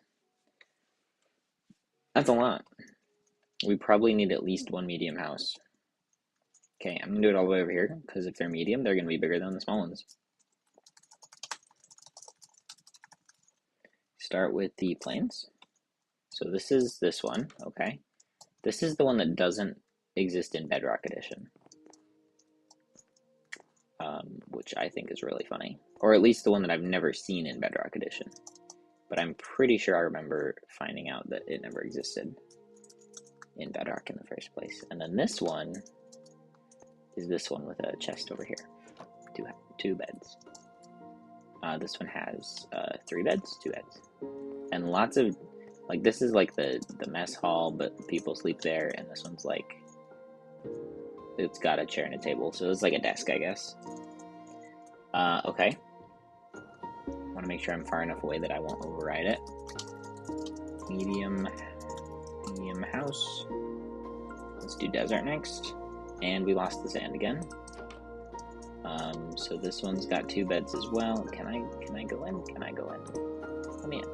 That's a lot. We probably need at least 1 medium house. Okay, I'm gonna do it all the way over here, because if they're medium, they're gonna be bigger than the small ones. Start with the plains. So this is this one, okay. This is the one that doesn't exist in Bedrock Edition. Which I think is really funny. Or at least the one that I've never seen in Bedrock Edition. But I'm pretty sure I remember finding out that it never existed in Bedrock in the first place. And then this one is this one with a chest over here. 2 beds. This one has 3 beds, 2 beds. And lots of, like, this is like the mess hall, but people sleep there, and this one's like, it's got a chair and a table, so it's like a desk, I guess. Okay. I want to make sure I'm far enough away that I won't override it. Medium house. Let's do desert next. And we lost the sand again. So this one's got 2 beds as well. Can I go in? Can I go in? Let me in.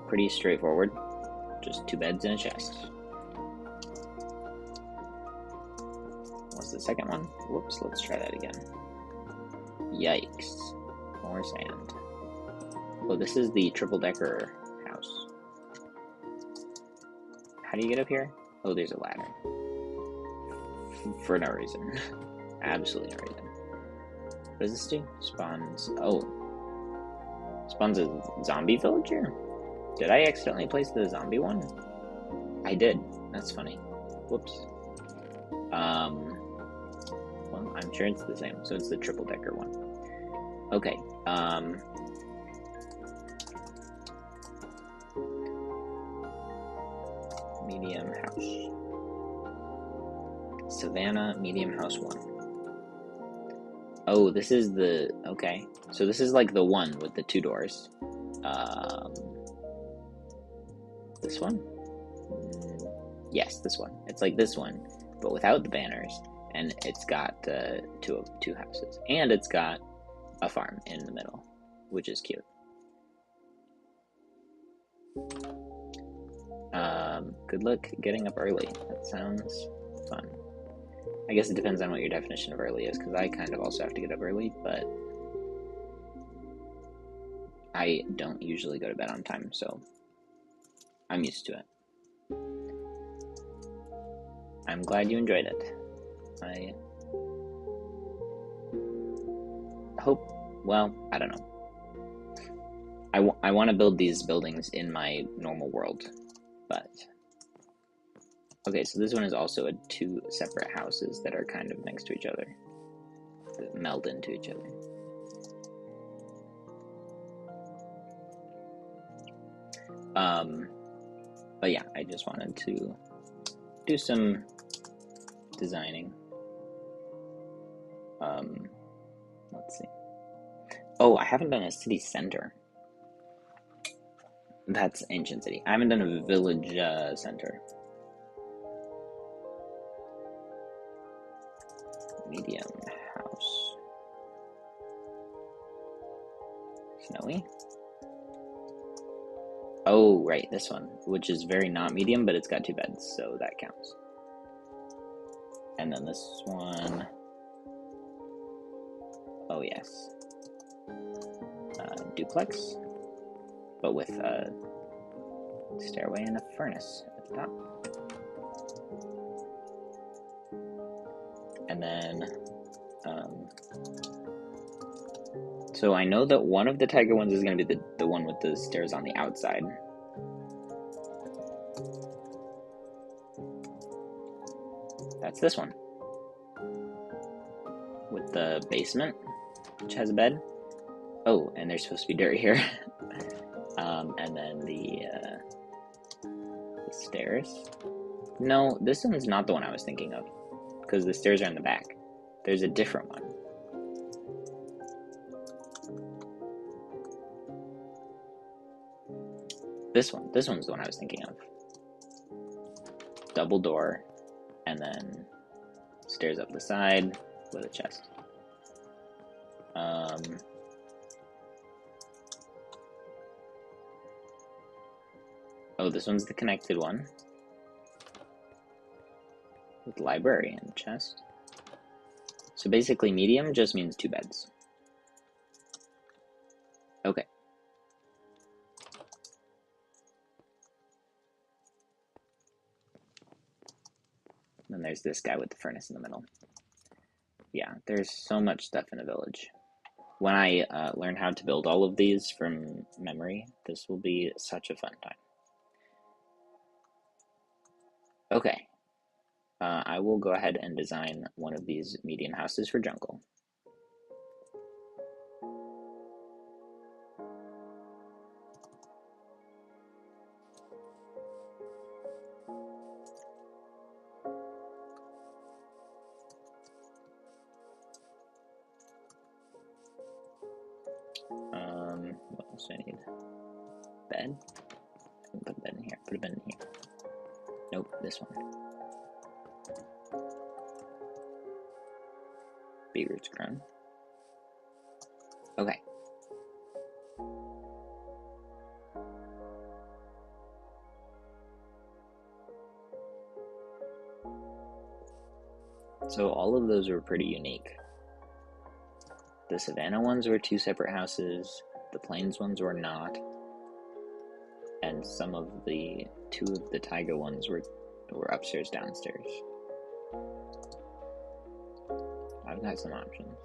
Pretty straightforward. Just 2 beds and a chest. What's the second one? Whoops, let's try that again. Yikes. More sand. Oh, this is the triple-decker house. How do you get up here? Oh, there's a ladder. For no reason. Absolutely no reason. What does this do? Spawns... Oh. Spawns a zombie villager? Did I accidentally place the zombie one? I did. That's funny. Whoops. Well, I'm sure it's the same. So it's the triple-decker one. Okay. Medium house. Savannah, medium house 1. Oh, this is the... Okay. So this is like the one with the 2 doors. This one? Yes, this one. It's like this one, but without the banners. And it's got 2 houses. And it's got a farm in the middle, which is cute. Good luck getting up early. That sounds fun. I guess it depends on what your definition of early is, because I kind of also have to get up early, but I don't usually go to bed on time, so I'm used to it. I'm glad you enjoyed it. I hope, well, I don't know. I want to build these buildings in my normal world, but okay, so this one is also two separate houses that are kind of next to each other, that meld into each other. But yeah, I just wanted to do some designing. Let's see. Oh, I haven't done a city center. That's ancient city. I haven't done a village center. Medium house. Snowy. Oh, right, this one, which is very not medium, but it's got 2 beds, so that counts. And then this one. Oh, yes. Duplex, but with a stairway and a furnace at the top. And then, so I know that one of the tiger ones is going to be the one with the stairs on the outside. That's this one. With the basement, which has a bed. Oh, and there's supposed to be dirt here. And then the stairs. No, this one's not the one I was thinking of, because the stairs are in the back. There's a different one. This one's the one I was thinking of. Double door, and then stairs up the side with a chest. Oh, this one's the connected one. With library and chest. So basically medium just means 2 beds. Okay. Then there's this guy with the furnace in the middle. Yeah, there's so much stuff in a village. When I learn how to build all of these from memory, this will be such a fun time. Okay. I will go ahead and design one of these medium houses for jungle. What else do I need? Bed? Put a bed in here. Put a bed in here. Nope, this one. Beetroot's grown. Okay. So all of those were pretty unique. The Savannah ones were 2 separate houses, the Plains ones were not, and some of the 2 of the Taiga ones were upstairs, downstairs. I've got some options.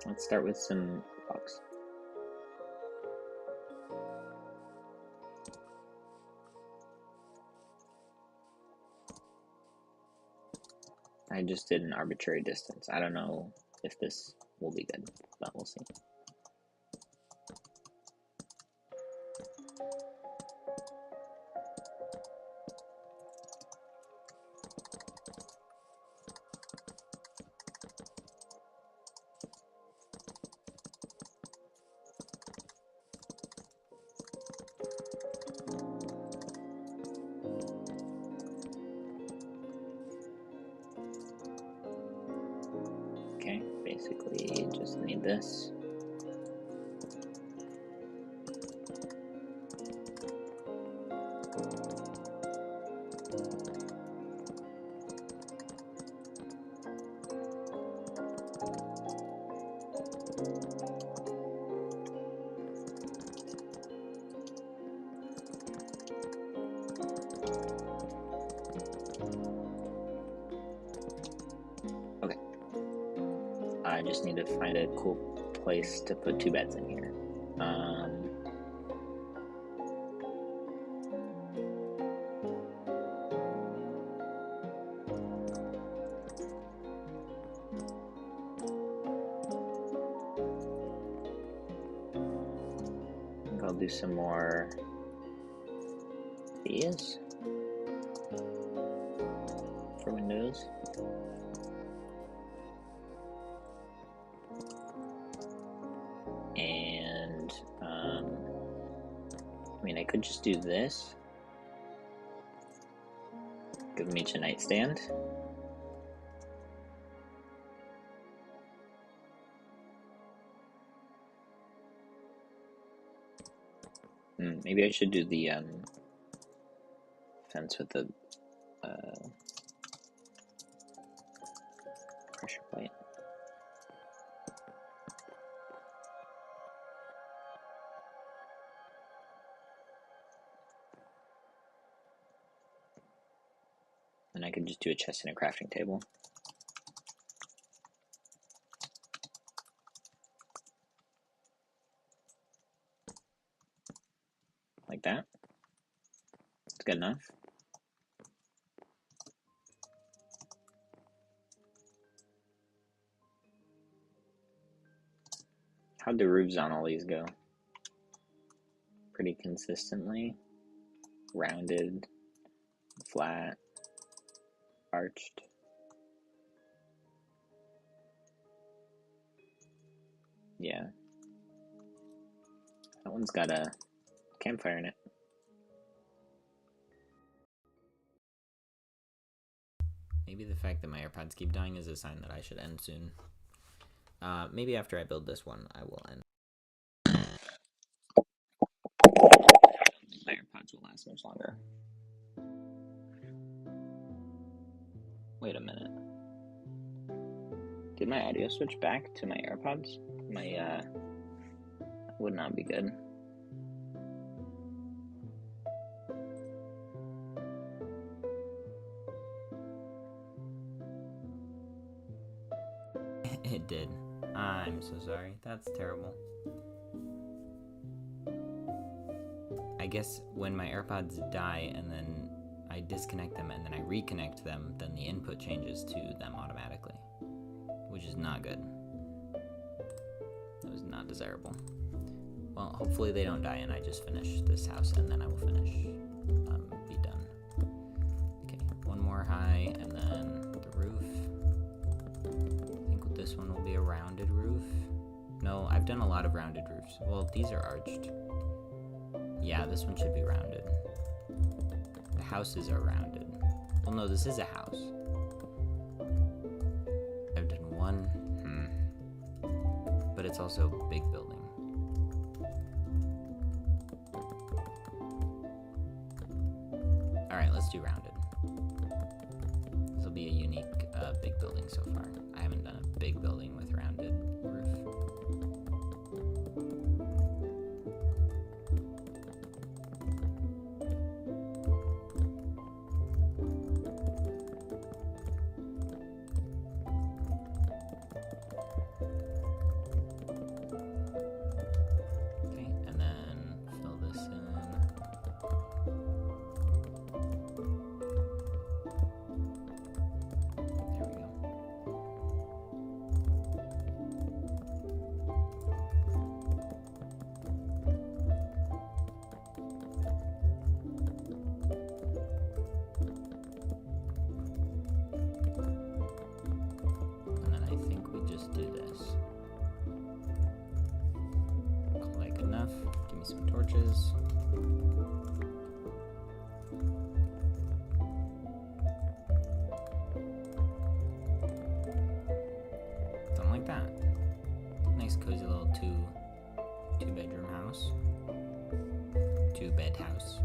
Let's start with some blocks. I just did an arbitrary distance. I don't know if this will be good, but we'll see. Okay, basically just need this. I just need to find a cool place to put 2 beds in here. I'll do some more these for windows. And I mean, I could just do this. Give them each a nightstand. Maybe I should do the fence with the pressure plate. And I could just do a chest and a crafting table. Like that. It's good enough. How'd the roofs on all these go? Pretty consistently. Rounded, flat, arched. Yeah. That one's got a campfire in it. Maybe the fact that my AirPods keep dying is a sign that I should end soon. Maybe after I build this one, I will end. My AirPods will last much longer. Wait a minute. Did my audio switch back to my AirPods? Would not be good. It did. I'm so sorry. That's terrible. I guess when my AirPods die and then I disconnect them and then I reconnect them, then the input changes to them automatically, which is not good. That was not desirable. Well, hopefully they don't die and I just finish this house and then I will finish, be done. Okay, one more high and then the roof. I think this one will be a rounded roof. No, I've done a lot of rounded roofs. Well, these are arched. Yeah, this one should be rounded. The houses are rounded. Well, no, this is a house. I've done one. But it's also a big building. Alright, let's do rounded. This will be a unique big building so far. I haven't done a big building with rounded roof. Some torches. Something like that. Nice cozy little two bedroom house. 2-bed house.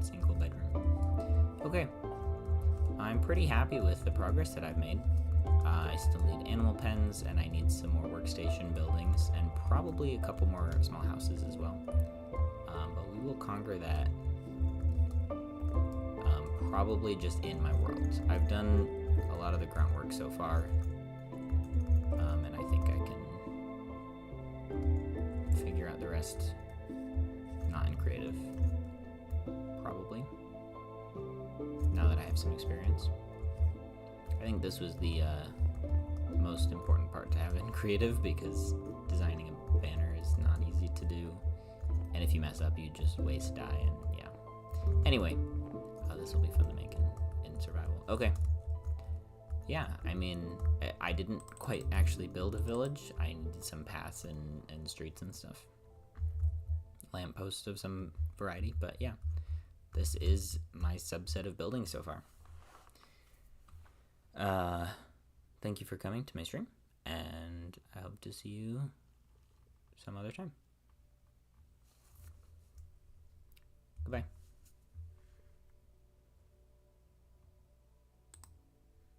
Single bedroom. Okay. I'm pretty happy with the progress that I've made. I still need animal pens and I need some more workstation buildings and probably a couple more small houses as well. But we will conquer that probably just in my world. I've done a lot of the grunt work so far, and I think I The rest, not in creative. Probably. Now that I have some experience. I think this was the most important part to have in creative, because designing a banner is not easy to do. And if you mess up, you just waste dye, and yeah. Anyway, this will be fun to make in survival. Okay. Yeah, I mean, I didn't quite actually build a village. I needed some paths and streets and stuff. Lampposts of some variety, but yeah. This is my subset of building so far. Thank you for coming to my stream, and I hope to see you some other time.